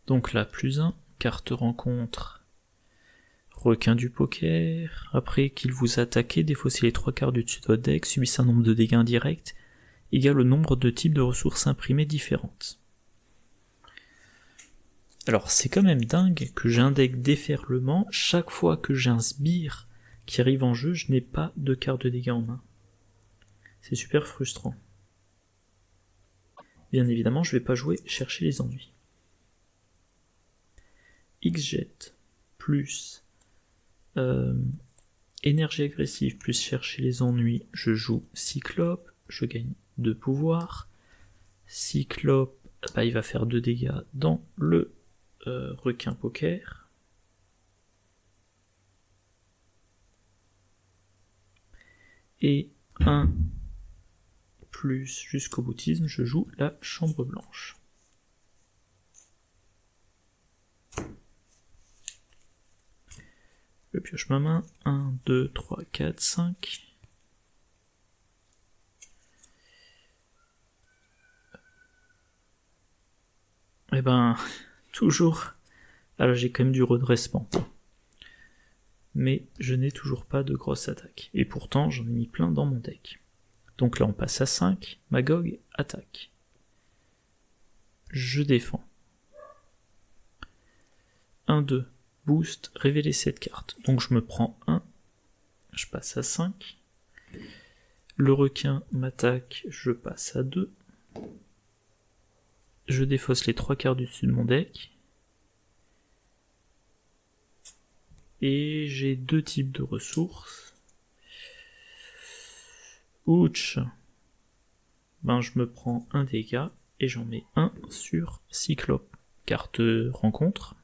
Donc là, plus 1, carte rencontre, requin du poker. Après qu'il vous attaquez, défaussez les 3 cartes du dessus de votre deck, subissez un nombre de dégâts indirects égal au nombre de types de ressources imprimées différentes. Alors c'est quand même dingue que j'ai un deck déferlement, chaque fois que j'ai un sbire qui arrive en jeu, je n'ai pas de carte de dégâts en main. C'est super frustrant. Bien évidemment, je vais pas jouer chercher les ennuis. X-Jet plus énergie agressive plus chercher les ennuis, je joue Cyclope, je gagne 2 pouvoirs. Cyclope, bah, il va faire 2 dégâts dans le requin poker. Et 1 plus jusqu'au boutisme, je joue la chambre blanche. Je pioche ma main. 1, 2, 3, 4, 5. Eh ben, toujours. Alors j'ai quand même du redressement. Mais je n'ai toujours pas de grosse attaque. Et pourtant, j'en ai mis plein dans mon deck. Donc là, on passe à 5. Magog attaque. Je défends. 1, 2. Boost, révéler cette carte. Donc je me prends 1. Je passe à 5. Le requin m'attaque, je passe à 2. Je défausse les 3 cartes du dessus de mon deck. Et j'ai 2 types de ressources. Ouch. Ben je me prends un dégât et j'en mets un sur Cyclope. Carte rencontre.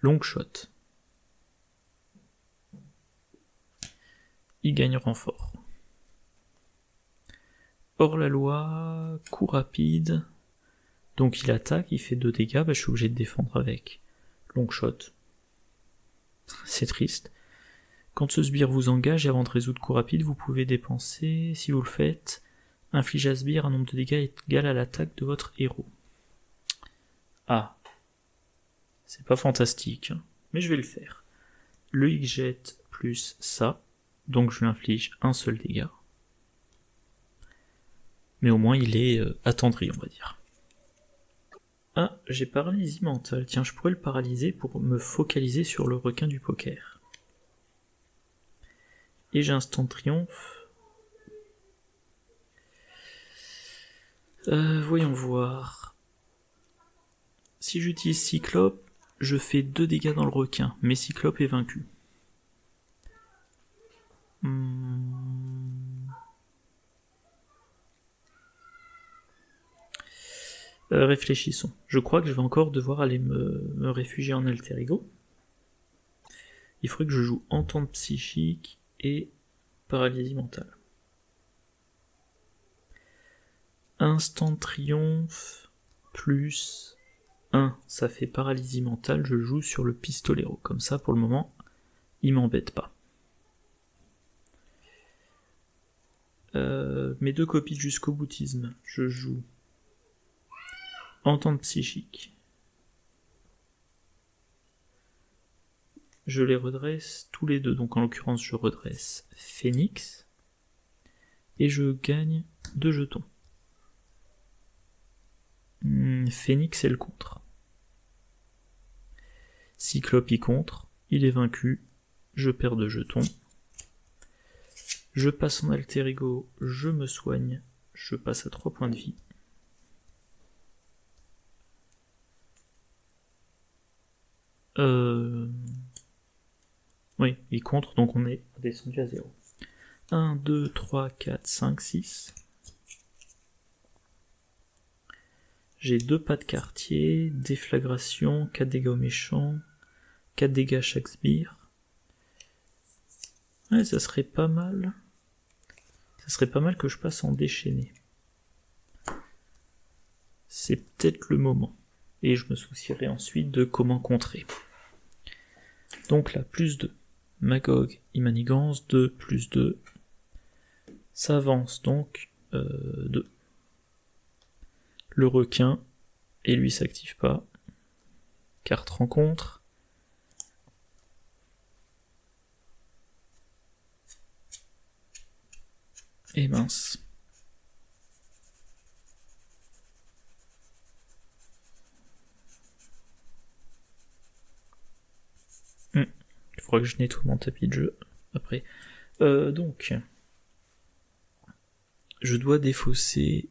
Long shot. Il gagne renfort. Hors la loi, coup rapide. Donc il attaque, il fait 2 dégâts, bah, je suis obligé de défendre avec. Long shot. C'est triste. Quand ce sbire vous engage, et avant de résoudre coup rapide, vous pouvez dépenser, si vous le faites, inflige à sbire un nombre de dégâts égal à l'attaque de votre héros. Ah. C'est pas fantastique, hein, mais je vais le faire. Le X-Jet plus ça, donc je lui inflige un seul dégât. Mais au moins il est attendri, on va dire. Ah, j'ai paralysie mentale. Tiens, je pourrais le paralyser pour me focaliser sur le requin du poker. Et j'ai instant triomphe. Voyons voir. Si j'utilise Cyclope, je fais 2 dégâts dans le requin, mais Cyclope est vaincu. Réfléchissons. Je crois que je vais encore devoir aller me réfugier en alter ego. Il faudrait que je joue entente psychique et paralysie mentale. Instant triomphe plus 1, ça fait paralysie mentale, je joue sur le pistolero. Comme ça, pour le moment, il m'embête pas. Mes 2 copies de jusqu'au boutisme, je joue entente psychique. Je les redresse tous les deux, donc en l'occurrence je redresse Phoenix, et je gagne 2 jetons. Phoenix est le contre. Cyclope y contre, il est vaincu, je perds 2 jetons. Je passe en alter ego, je me soigne, je passe à 3 points de vie. Oui, il contre, donc on est descendu à 0. 1, 2, 3, 4, 5, 6. J'ai 2 pas de quartier, déflagration, 4 dégâts aux méchants, 4 dégâts à chaque sbire. Ouais, ça serait pas mal. Ça serait pas mal que je passe en déchaîné. C'est peut-être le moment. Et je me soucierai ensuite de comment contrer. Donc là, plus 2. Magog, Immanigance, 2, plus 2. Ça avance donc 2. Le requin, et lui s'active pas. Carte rencontre. Et mince. Il faudra que je nettoie mon tapis de jeu après. Donc, je dois défausser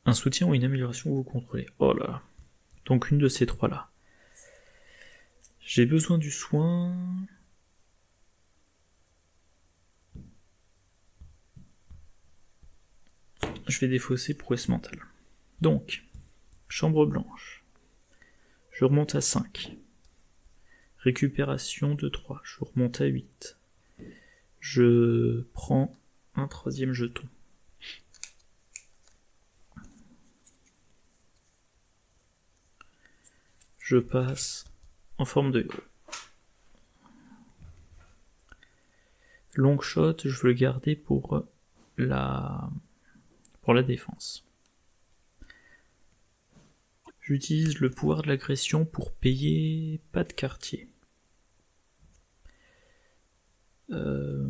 un soutien ou une amélioration que vous contrôlez. Oh là. Donc une de ces 3 là. J'ai besoin du soin. Je vais défausser prouesse mentale. Donc, chambre blanche. Je remonte à 5. Récupération de 3. Je remonte à 8. Je prends un 3e jeton. Je passe en forme de héros. Long shot, je veux le garder pour la défense. J'utilise le pouvoir de l'agression pour payer pas de quartier. Je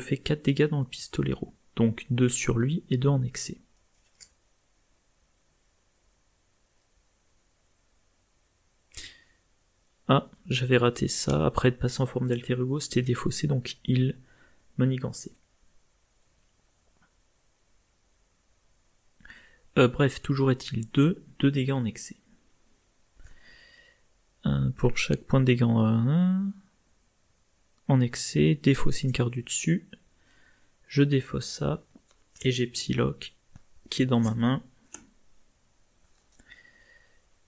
fais 4 dégâts dans le pistolero. Donc 2 sur lui et 2 en excès. Ah, j'avais raté ça. Après être passé en forme d'alter ego, c'était défaussé, donc il manigançait. Bref, toujours est-il 2 dégâts en excès. Pour chaque point de dégâts en excès, défausser une carte du dessus. Je défausse ça, et j'ai Psylocke qui est dans ma main.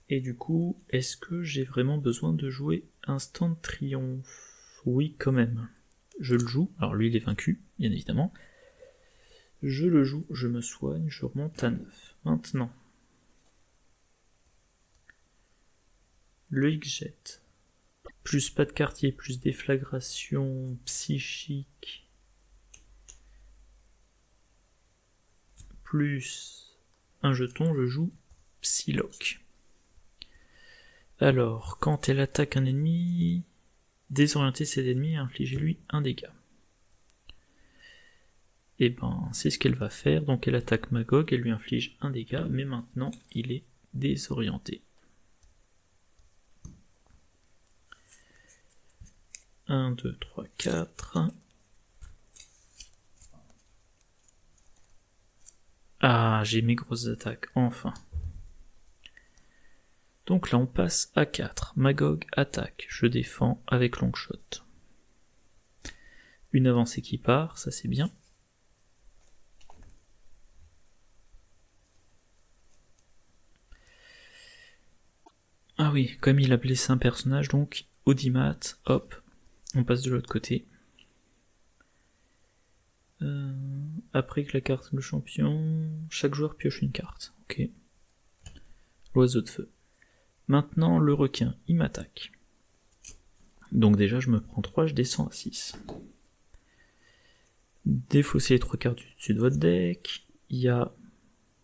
Et du coup, est-ce que j'ai vraiment besoin de jouer Instant de Triomphe? Oui, quand même. Je le joue. Alors lui, il est vaincu, bien évidemment. Je le joue, je me soigne, je remonte à 9. Maintenant, le X-Jet. Plus pas de quartier, plus déflagration psychique. Plus un jeton, je joue Psylocke. Alors, quand elle attaque un ennemi, désorienter cet ennemi et infligez-lui un dégât. Et ben, c'est ce qu'elle va faire, donc elle attaque Magog, elle lui inflige un dégât, mais maintenant, il est désorienté. 1, 2, 3, 4... Ah, j'ai mes grosses attaques, enfin. Donc là on passe à 4. Magog attaque, je défends avec Longshot. Une avancée qui part, ça c'est bien. Ah oui, comme il a blessé un personnage, donc Audimat, hop, on passe de l'autre côté. Après que la carte le champion, chaque joueur pioche une carte. Ok. L'oiseau de feu. Maintenant le requin, il m'attaque. Donc déjà je me prends 3, je descends à 6. Défausser les 3 cartes du dessus de votre deck. Il y a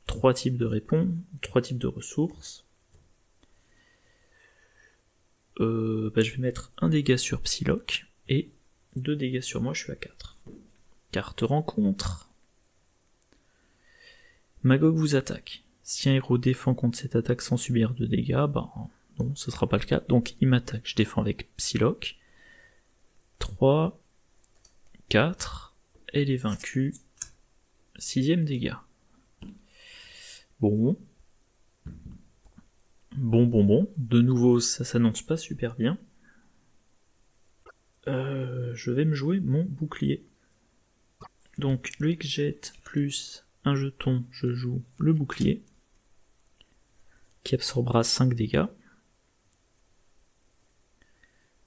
3 types de réponses, 3 types de ressources. Je vais mettre un dégât sur Psylocke et 2 dégâts sur moi, je suis à 4. Carte rencontre. Magog vous attaque. Si un héros défend contre cette attaque sans subir de dégâts, ben non, ce sera pas le cas. Donc il m'attaque, je défends avec Psylocke. 3, 4, elle est vaincue. 6ème dégât. Bon. Bon. De nouveau, ça s'annonce pas super bien. Je vais me jouer mon bouclier. Donc le X-Jet plus un jeton, je joue le bouclier, qui absorbera 5 dégâts.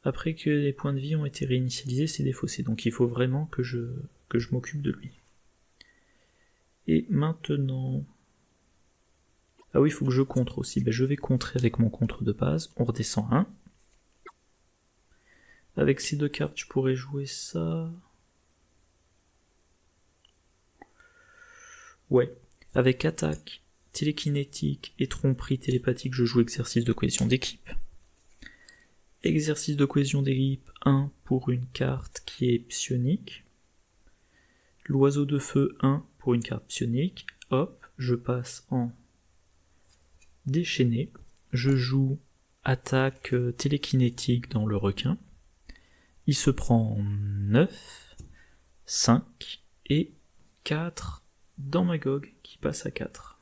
Après que les points de vie ont été réinitialisés, c'est défaussé, donc il faut vraiment que je m'occupe de lui. Et maintenant... Ah oui, il faut que je contre aussi, je vais contrer avec mon contre de base, on redescend 1. Avec ces 2 cartes, je pourrais jouer ça... Ouais, avec attaque, télékinétique et tromperie télépathique, je joue exercice de cohésion d'équipe. Exercice de cohésion d'équipe, 1 pour une carte qui est psionique. L'oiseau de feu, 1 pour une carte psionique. Hop, je passe en déchaîné. Je joue attaque télékinétique dans le requin. Il se prend 9, 5 et 4 dans Magog qui passe à 4.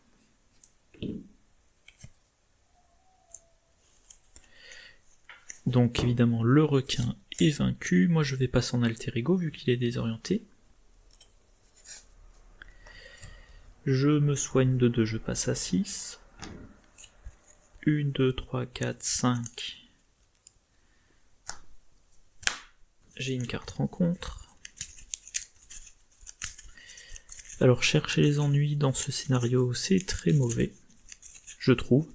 Donc évidemment le requin est vaincu, moi je vais passer en alter ego vu qu'il est désorienté. Je me soigne de 2, je passe à 6. 1, 2, 3, 4, 5. J'ai une carte rencontre. Alors chercher les ennuis dans ce scénario, c'est très mauvais, je trouve.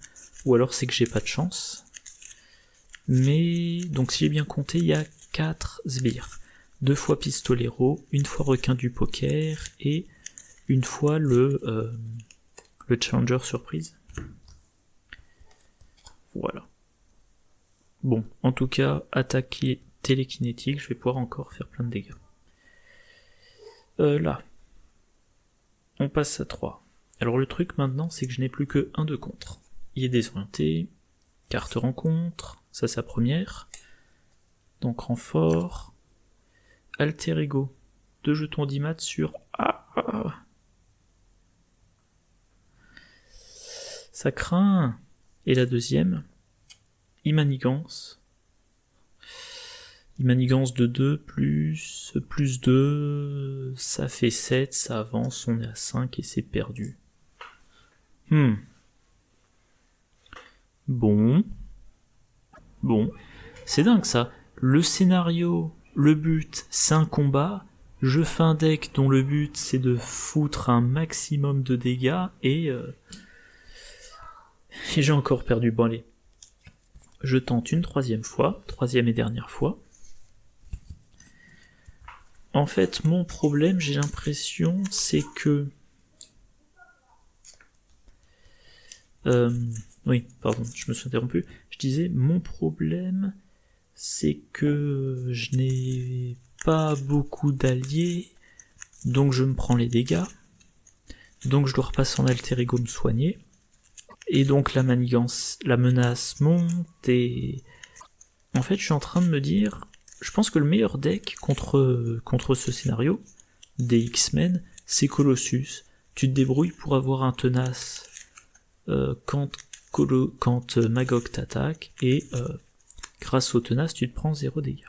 Ou alors c'est que j'ai pas de chance. Mais, donc si j'ai bien compté, il y a 4 sbires. 2 fois pistolero, 1 fois requin du poker, et 1 fois le challenger surprise. Bon, en tout cas, attaque télékinétique, je vais pouvoir encore faire plein de dégâts. Là, on passe à 3. Alors le truc maintenant, c'est que je n'ai plus que 1 de contre. Il est désorienté, carte rencontre, ça sa première. Donc renfort, alter ego, 2 jetons d'IMAT sur... Ça craint. Et la deuxième, Immanigance. Immanigance de 2 plus 2, ça fait 7, ça avance, on est à 5 et c'est perdu. Bon, c'est dingue ça. Le scénario, le but, c'est un combat. Je fais un deck dont le but c'est de foutre un maximum de dégâts et j'ai encore perdu. Bon allez, je tente une troisième et dernière fois. En fait, mon problème, j'ai l'impression, c'est que... oui, pardon, je me suis interrompu. Je disais, mon problème, c'est que je n'ai pas beaucoup d'alliés, donc je me prends les dégâts, donc je dois repasser en alter ego me soigner, et donc la menace monte, et... En fait, je suis en train de me dire... Je pense que le meilleur deck contre ce scénario des X-Men, c'est Colossus. Tu te débrouilles pour avoir un tenace quand Magog t'attaque, et grâce au tenace, tu te prends 0 dégâts.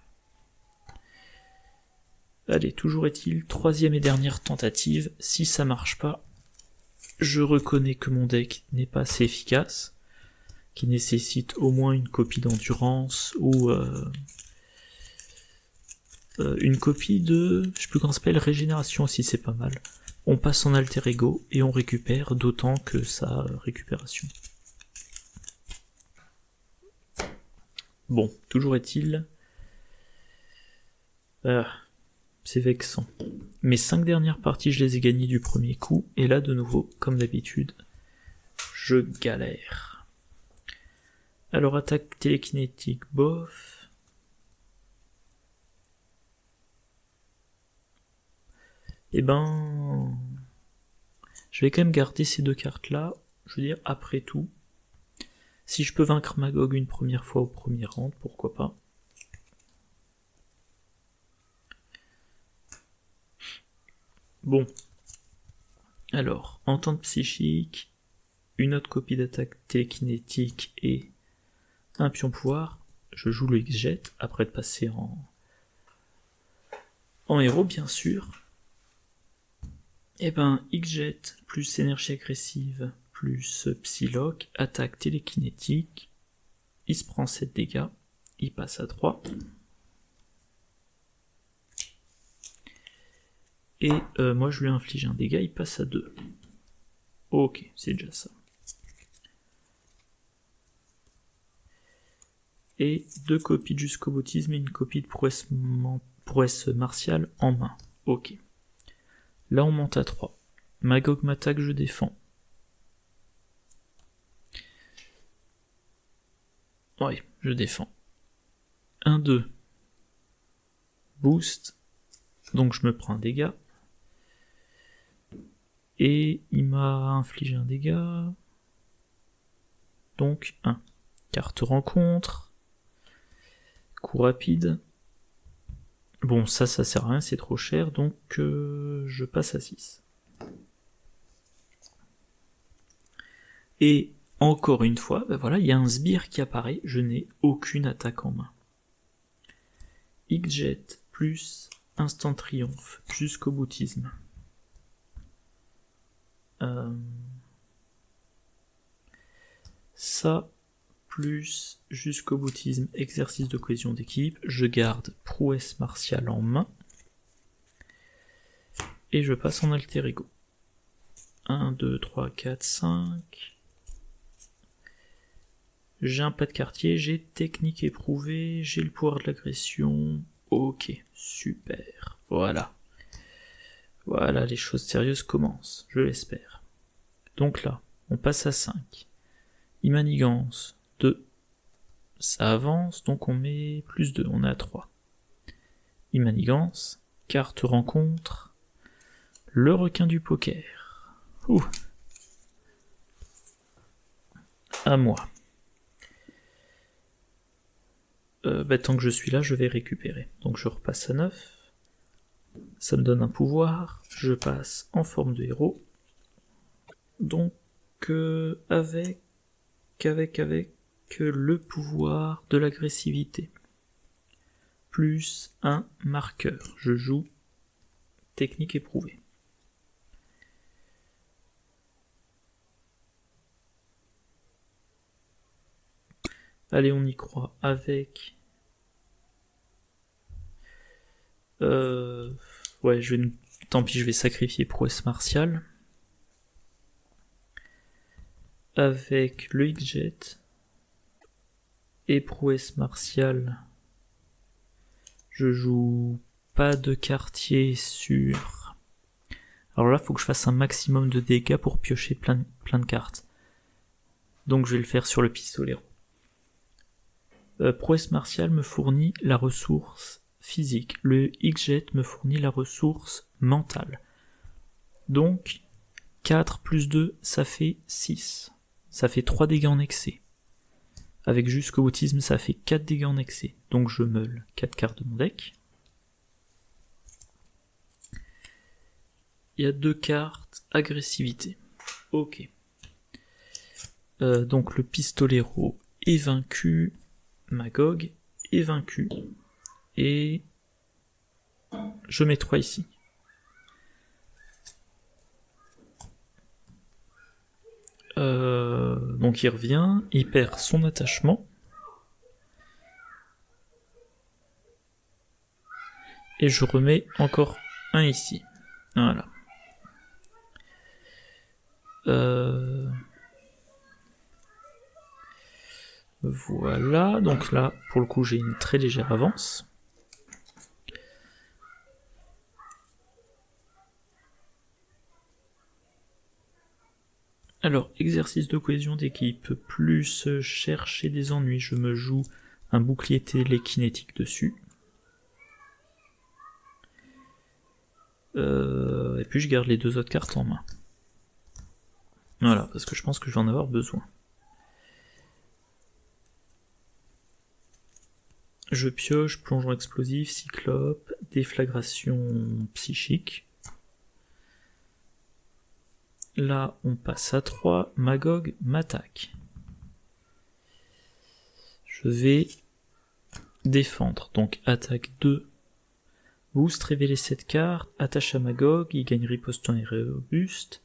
Allez, toujours est-il, troisième et dernière tentative. Si ça marche pas, je reconnais que mon deck n'est pas assez efficace, qui nécessite au moins une copie d'endurance, ou... une copie de, je sais plus comment ça s'appelle, régénération aussi, c'est pas mal. On passe en alter ego et on récupère d'autant que sa récupération. Bon, toujours est-il, c'est vexant. Mes 5 dernières parties, je les ai gagnées du premier coup, et là, de nouveau, comme d'habitude, je galère. Alors, attaque télékinétique, bof. Eh ben, je vais quand même garder ces 2 cartes-là. Je veux dire, après tout, si je peux vaincre Magog une première fois au premier round, pourquoi pas. Bon. Alors, entente psychique, une autre copie d'attaque télékinétique et un pion pouvoir. Je joue le X-Jet, après de passer en héros, bien sûr. Et ben, X-Jet plus énergie agressive plus Psylocke, attaque télékinétique, il se prend 7 dégâts, il passe à 3. Et moi je lui inflige un dégât, il passe à 2. Ok, c'est déjà ça. Et 2 copies de jusqu'au boutisme et une copie de prouesse martiale en main. Ok. Là on monte à 3. Magog m'attaque, je défends. Oui, je défends. 1, 2. Boost. Donc je me prends un dégât. Et il m'a infligé un dégât. Donc 1. Carte rencontre. Coup rapide. Bon, ça sert à rien, c'est trop cher, donc je passe à 6. Et encore une fois, ben voilà, il y a un sbire qui apparaît, je n'ai aucune attaque en main. X-Jet plus instant triomphe jusqu'au boutisme. Ça plus jusqu'au boutisme, exercice de cohésion d'équipe, je garde prouesse martiale en main, et je passe en alter ego. 1, 2, 3, 4, 5. J'ai un pas de quartier, j'ai technique éprouvée, j'ai le pouvoir de l'agression. Ok, super, voilà. Voilà, les choses sérieuses commencent, je l'espère. Donc là, on passe à 5. Immanigance. 2, ça avance, donc on met plus 2, on est à 3. Immanigance, carte rencontre, le requin du poker. Ouh. À moi. Tant que je suis là, je vais récupérer. Donc je repasse à 9. Ça me donne un pouvoir. Je passe en forme de héros. Donc avec le pouvoir de l'agressivité. Plus un marqueur. Je joue technique éprouvée. Allez, on y croit avec... Ouais, tant pis, je vais sacrifier prouesse martiale. Avec le X-Jet et prouesse martiale, je joue pas de quartier sur... Alors là, faut que je fasse un maximum de dégâts pour piocher plein de cartes. Donc je vais le faire sur le pistolero. Prouesse martiale me fournit la ressource physique. Le X-Jet me fournit la ressource mentale. Donc 4 plus 2, ça fait 6. Ça fait 3 dégâts en excès. Avec jusqu'au autisme, ça fait 4 dégâts en excès. Donc je meule 4 cartes de mon deck. Il y a 2 cartes agressivité. Ok. Donc le pistolero est vaincu. Magog est vaincu. Et je mets 3 ici. Donc il revient, il perd son attachement. Et je remets encore un ici. Voilà. Voilà, donc là, pour le coup, j'ai une très légère avance. Alors, exercice de cohésion d'équipe, plus chercher des ennuis, je me joue un bouclier télékinétique dessus. Et puis je garde les 2 autres cartes en main. Voilà, parce que je pense que je vais en avoir besoin. Je pioche plongeon explosif, cyclope, déflagration psychique. Là, on passe à 3, Magog m'attaque. Je vais défendre, donc attaque 2. Boost, révéler cette carte, attache à Magog, il gagne riposte et robuste.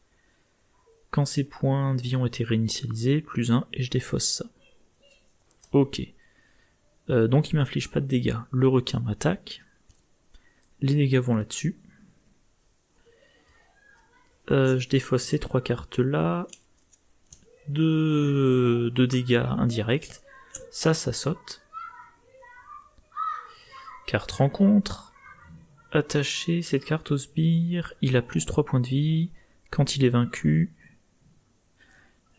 Quand ses points de vie ont été réinitialisés, plus 1, et je défausse ça. Ok. Donc il m'inflige pas de dégâts. Le requin m'attaque. Les dégâts vont là-dessus. Je défausse ces 3 cartes là. 2 dégâts indirects. Ça saute. Carte rencontre. Attacher cette carte au sbire. Il a plus 3 points de vie. Quand il est vaincu,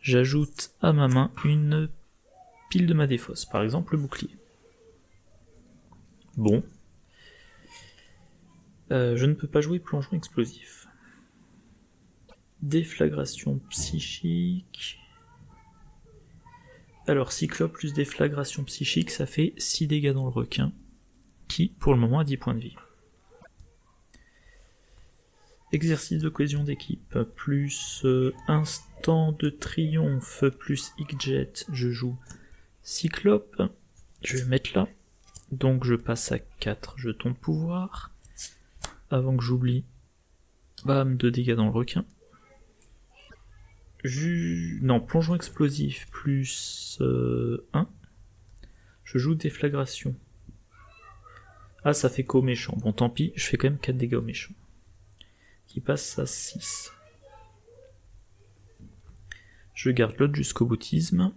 j'ajoute à ma main une pile de ma défausse. Par exemple le bouclier. Bon. Je ne peux pas jouer plongeon explosif. Déflagration psychique. Alors, cyclope plus déflagration psychique, ça fait 6 dégâts dans le requin, qui, pour le moment, a 10 points de vie. Exercice de cohésion d'équipe, plus instant de triomphe, plus X-Jet, je joue cyclope. Je vais mettre là. Donc je passe à 4 jetons de pouvoir. Avant que j'oublie, bam, 2 dégâts dans le requin. Non, plongeon explosif plus 1. Je joue déflagration. Ah, ça fait qu'au méchant. Bon, tant pis, je fais quand même 4 dégâts au méchant. Qui passe à 6. Je garde l'autre jusqu'au boutisme.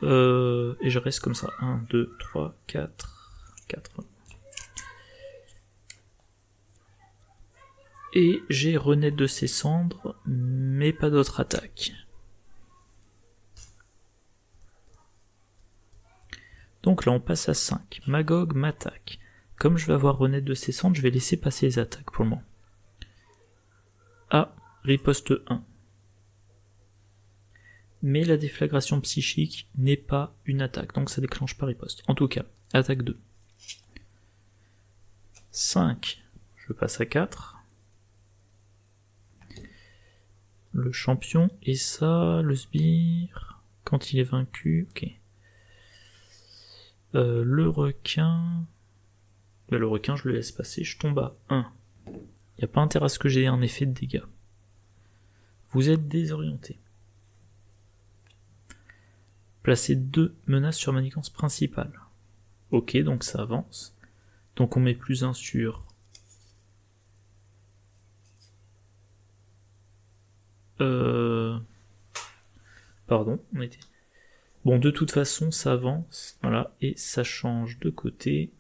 Et je reste comme ça. 1, 2, 3, 4. 4. Et j'ai renaître de ses cendres, mais pas d'autre attaque. Donc là on passe à 5. Magog m'attaque. Comme je vais avoir renaître de ses cendres, je vais laisser passer les attaques pour le moment. Ah, riposte 1. Mais la déflagration psychique n'est pas une attaque, donc ça déclenche pas riposte. En tout cas, attaque 2. 5, je passe à 4. Le champion, et ça, le sbire, quand il est vaincu, ok. Le requin... Ben, le requin, je le laisse passer, je tombe à 1. Il n'y a pas intérêt à ce que j'ai un effet de dégâts. Vous êtes désorienté. Placez 2 menaces sur manigance principale. Ok, donc ça avance. Donc on met plus 1 sur... Pardon, on était... Bon, de toute façon, ça avance, voilà, et ça change de côté.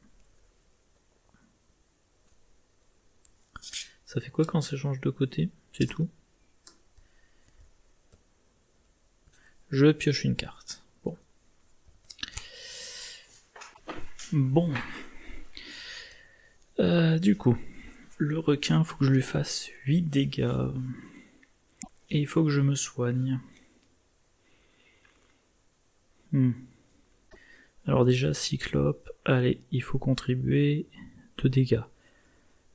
Ça fait quoi quand ça change de côté? C'est tout. Je pioche une carte. Bon. Bon. Du coup, le requin, faut que je lui fasse 8 dégâts. Et il faut que je me soigne. Alors déjà, Cyclope, allez, il faut contribuer 2 dégâts.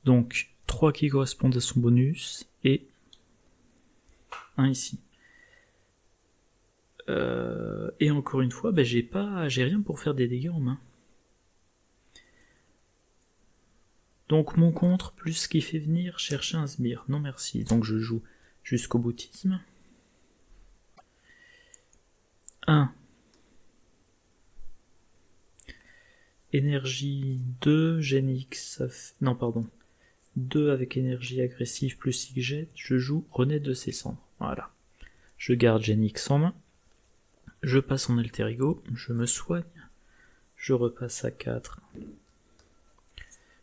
Donc, 3 qui correspondent à son bonus, et 1 ici. Et encore une fois, j'ai rien pour faire des dégâts en main. Donc mon contre, plus ce qui fait venir chercher un sbire. Non merci, donc je joue jusqu'au boutisme. 1. Énergie 2, Genix, non pardon. 2 avec énergie agressive plus Jet, je joue renaître de ses cendres. Voilà. Je garde Genix en main. Je passe en alter ego, je me soigne. Je repasse à 4.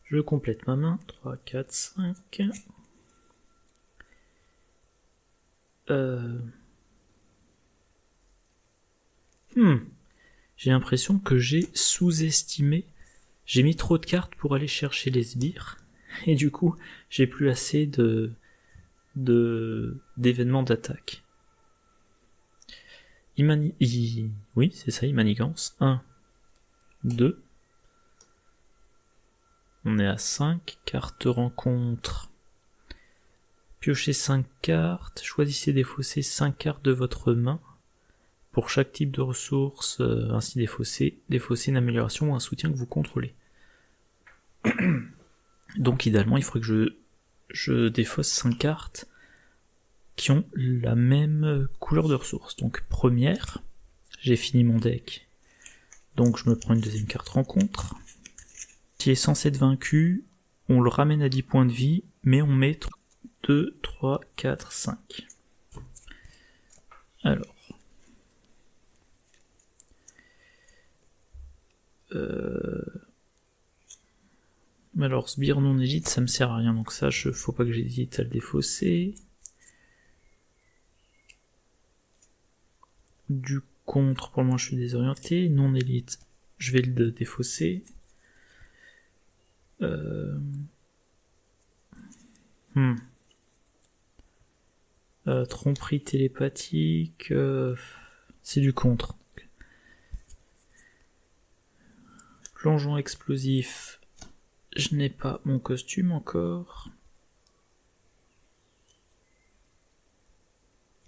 Je complète ma main. 3, 4, 5. J'ai l'impression que j'ai sous-estimé. J'ai mis trop de cartes pour aller chercher les sbires. Et du coup, j'ai plus assez d'événements d'attaque. Oui, c'est ça, il manigance. 1, 2. On est à 5. Carte rencontre. Piochez 5 cartes. Choisissez défausser 5 cartes de votre main. Pour chaque type de ressource ainsi défaussé, défausser une amélioration ou un soutien que vous contrôlez. Donc idéalement, il faudrait que je défausse 5 cartes qui ont la même couleur de ressources. Donc première, j'ai fini mon deck. Donc je me prends une deuxième carte rencontre. Qui est censé être vaincu, on le ramène à 10 points de vie, mais on met 2, 3, 4, 5. Alors. Alors, sbire non élite, ça me sert à rien, donc ça, faut pas que j'hésite à le défausser. Du contre, pour le moment, je suis désorienté. Non élite, je vais le défausser. Tromperie télépathique, c'est du contre. Plongeon explosif, je n'ai pas mon costume encore.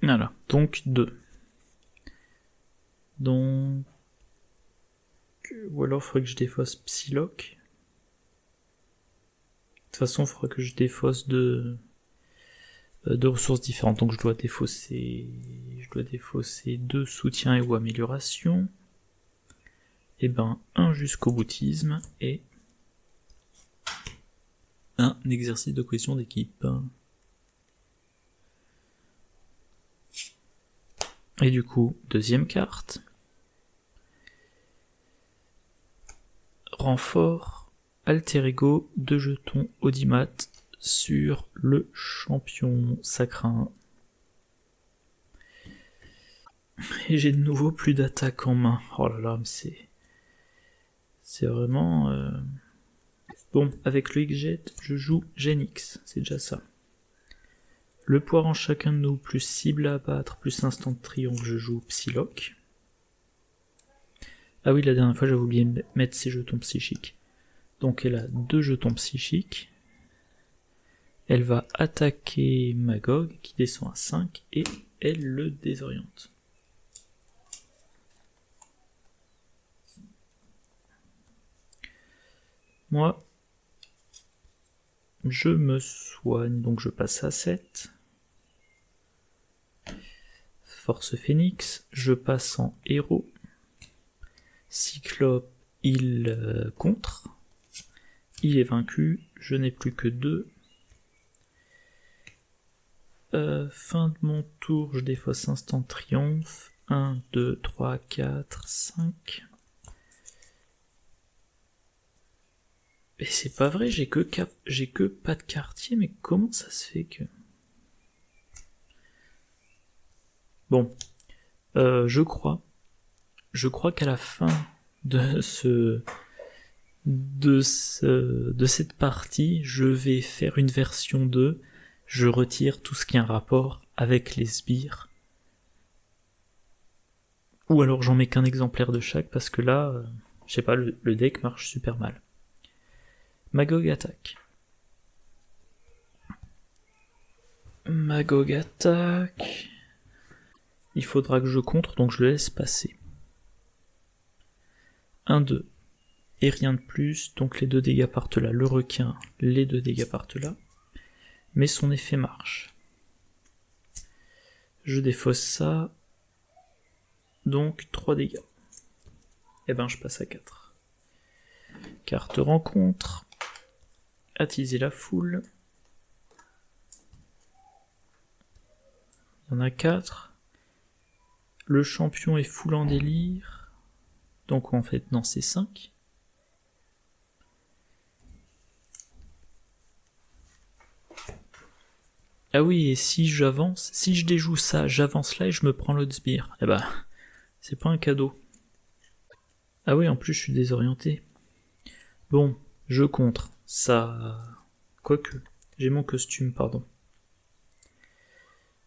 Voilà, donc 2. Donc... Ou alors il faudrait que je défausse Psylocke. De toute façon, il faudrait que je défausse de ressources différentes. Donc je dois défausser 2 soutiens et ou améliorations. Et ben, un jusqu'au boutisme et un exercice de cohésion d'équipe. Et du coup, deuxième carte. Renfort, alter ego, 2 jetons audimat sur le champion, ça craint. Et j'ai de nouveau plus d'attaque en main. Oh là là, mais c'est... C'est vraiment... Bon, avec le X-Jet, je joue Genix, c'est déjà ça. Le poire en chacun de nous, plus cible à abattre, plus instant de triomphe, je joue Psylocke. Ah oui, la dernière fois j'avais oublié de mettre ses jetons psychiques. Donc elle a 2 jetons psychiques. Elle va attaquer Magog, qui descend à 5, et elle le désoriente. Moi, je me soigne, donc je passe à 7. Force Phénix, je passe en héros. Cyclope, il contre. Il est vaincu, je n'ai plus que 2. Fin de mon tour, je défausse instant triomphe. 1, 2, 3, 4, 5. Et c'est pas vrai, j'ai que pas de quartier, mais comment ça se fait que... Bon, je crois qu'à la fin de cette partie, je vais faire une version 2, je retire tout ce qui a un rapport avec les sbires. Ou alors j'en mets qu'un exemplaire de chaque, parce que là, je sais pas, le deck marche super mal. Magog attaque. Magog attaque. Il faudra que je contre, donc je le laisse passer. 1, 2. Et rien de plus, donc les 2 dégâts partent là. Le requin, les 2 dégâts partent là. Mais son effet marche. Je défausse ça. Donc 3 dégâts. Et ben je passe à 4. Carte rencontre. Attiser la foule. Il y en a 4. Le champion est full en délire. Donc en fait, non, c'est 5. Ah oui, et si j'avance, si je déjoue ça, j'avance là et je me prends l'autre sbire. Eh ben, c'est pas un cadeau. Ah oui, en plus je suis désorienté. Bon, je contre. Ça... Quoique, j'ai mon costume, pardon.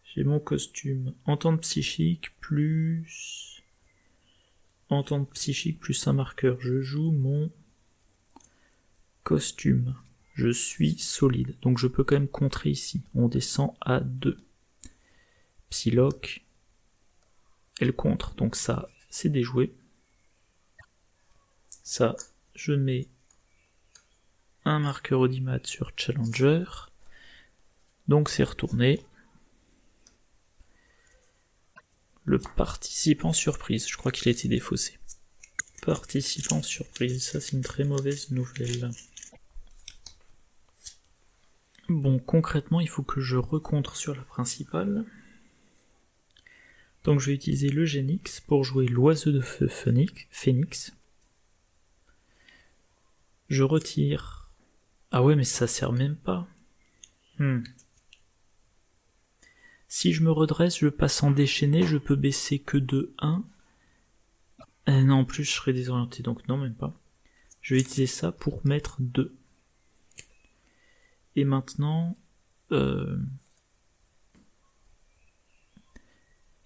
J'ai mon costume. Entente psychique plus... Entente psychique plus un marqueur. Je joue mon costume. Je suis solide. Donc je peux quand même contrer ici. On descend à 2. Psylocke. Elle contre. Donc ça, c'est déjoué. Ça, je mets un marqueur audimat sur Challenger. Donc c'est retourné. Le participant surprise. Je crois qu'il a été défaussé. Participant surprise. Ça, c'est une très mauvaise nouvelle. Bon, concrètement, il faut que je recontre sur la principale. Donc je vais utiliser le Genix pour jouer l'oiseau de feu Phénix. Je retire... Ah ouais, mais ça sert même pas. Si je me redresse, je passe en déchaîné, je peux baisser que de 1. Non, en plus je serai désorienté, donc non, même pas. Je vais utiliser ça pour mettre 2. Et maintenant...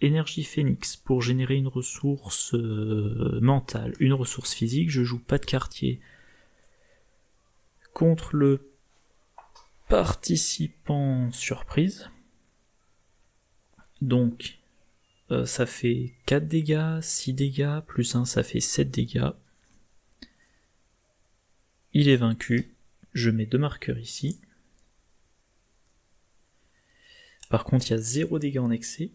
Énergie Phénix pour générer une ressource mentale, une ressource physique. Je joue pas de quartier contre le participant surprise. Donc ça fait 4 dégâts, 6 dégâts, plus 1 ça fait 7 dégâts. Il est vaincu. Je mets 2 marqueurs ici. Par contre il y a 0 dégâts en excès.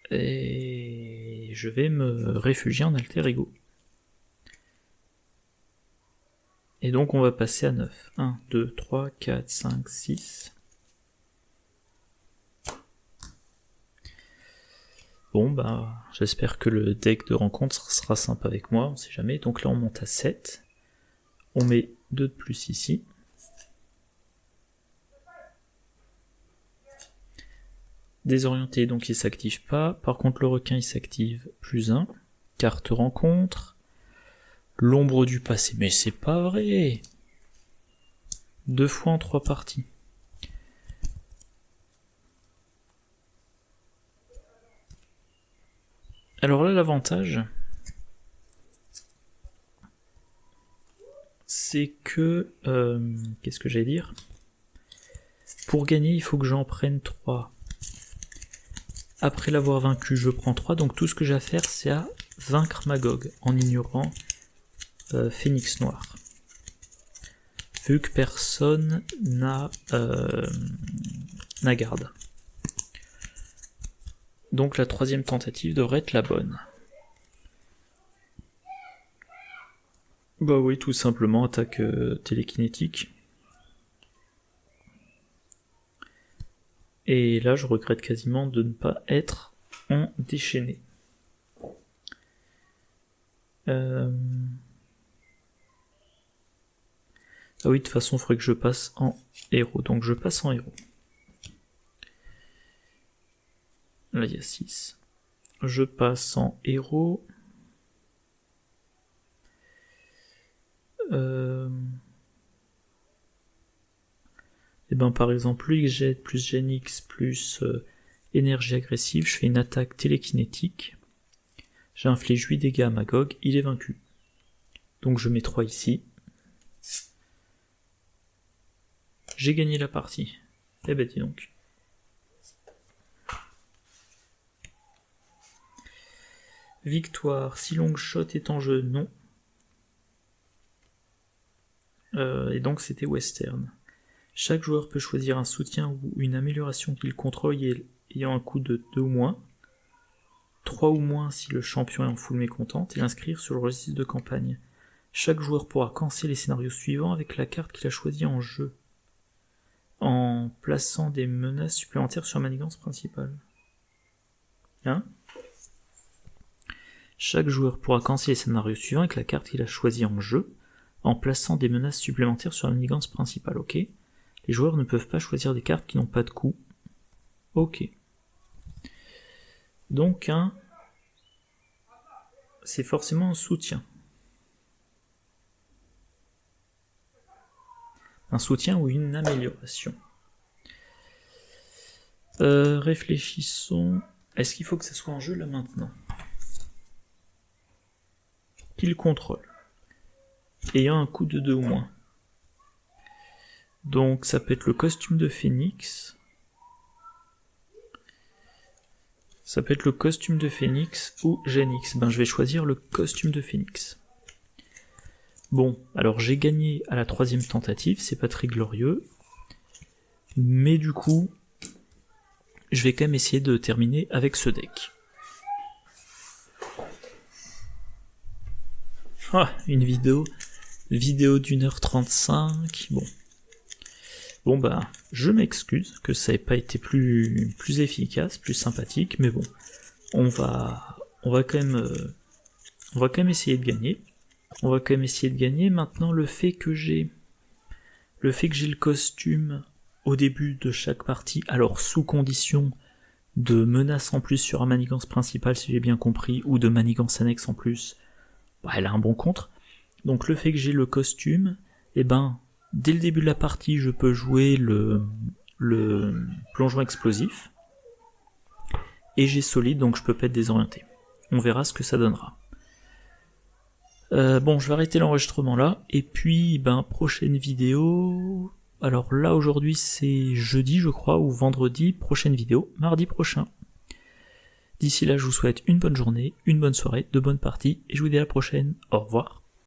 Et je vais me réfugier en alter ego. Et donc on va passer à 9. 1, 2, 3, 4, 5, 6. Bon bah j'espère que le deck de rencontre sera sympa avec moi, on sait jamais. Donc là on monte à 7. On met 2 de plus ici. Désorienté, donc il s'active pas. Par contre le requin il s'active plus 1. Carte rencontre. L'ombre du passé. Mais c'est pas vrai. 2 fois en 3 parties. Alors là, l'avantage, c'est que... qu'est-ce que j'allais dire? Pour gagner, il faut que j'en prenne 3. Après l'avoir vaincu, je prends 3. Donc tout ce que j'ai à faire, c'est à vaincre Magog, en ignorant Phénix Noir. Vu que personne n'a garde. Donc la 3e tentative devrait être la bonne. Bah oui, tout simplement, attaque télékinétique. Et là, je regrette quasiment de ne pas être en déchaîné. Ah oui, de toute façon, il faudrait que je passe en héros. Donc je passe en héros. Là, il y a 6. Je passe en héros. Et ben par exemple, lui jette plus Genix plus énergie agressive, je fais une attaque télékinétique. J'inflige 8 dégâts à Magog, il est vaincu. Donc je mets 3 ici. J'ai gagné la partie. Eh ben dis donc. Victoire, si long shot est en jeu, non. Et donc c'était western. Chaque joueur peut choisir un soutien ou une amélioration qu'il contrôle ayant un coût de 2 ou moins, 3 ou moins si le champion est en full mécontente, et l'inscrire sur le registre de campagne. Chaque joueur pourra canceller les scénarios suivants avec la carte qu'il a choisie en jeu, en plaçant des menaces supplémentaires sur la manigance principale. Hein? Chaque joueur pourra canceller les scénarios suivants avec la carte qu'il a choisie en jeu, en plaçant des menaces supplémentaires sur la manigance principale, ok? Les joueurs ne peuvent pas choisir des cartes qui n'ont pas de coût. Ok. Donc c'est forcément un soutien. Un soutien ou une amélioration. Réfléchissons. Est-ce qu'il faut que ça soit en jeu là maintenant? Qu'il contrôle. Ayant un coût de 2 ou moins. Donc ça peut être le costume de Phénix. Ça peut être le costume de Phénix ou Genix. Ben je vais choisir le costume de Phénix. Bon, alors j'ai gagné à la 3e tentative, c'est pas très glorieux. Mais du coup, je vais quand même essayer de terminer avec ce deck. Ah, une vidéo d'1h35, bon. Bon bah, je m'excuse que ça n'ait pas été plus efficace, plus sympathique, mais bon, on va quand même essayer de gagner. Maintenant, le fait que j'ai le costume au début de chaque partie, alors sous condition de menace en plus sur un manigance principal, si j'ai bien compris, ou de manigance annexe en plus, bah, elle a un bon contre. Donc le fait que j'ai le costume, et ben, dès le début de la partie, je peux jouer le plongeon explosif. Et j'ai solide, donc je peux pas être désorienté. On verra ce que ça donnera. Bon, je vais arrêter l'enregistrement là. Et puis, ben, prochaine vidéo... Alors là, aujourd'hui, c'est jeudi, je crois, ou vendredi. Prochaine vidéo, mardi prochain. D'ici là, je vous souhaite une bonne journée, une bonne soirée, de bonnes parties, et je vous dis à la prochaine. Au revoir.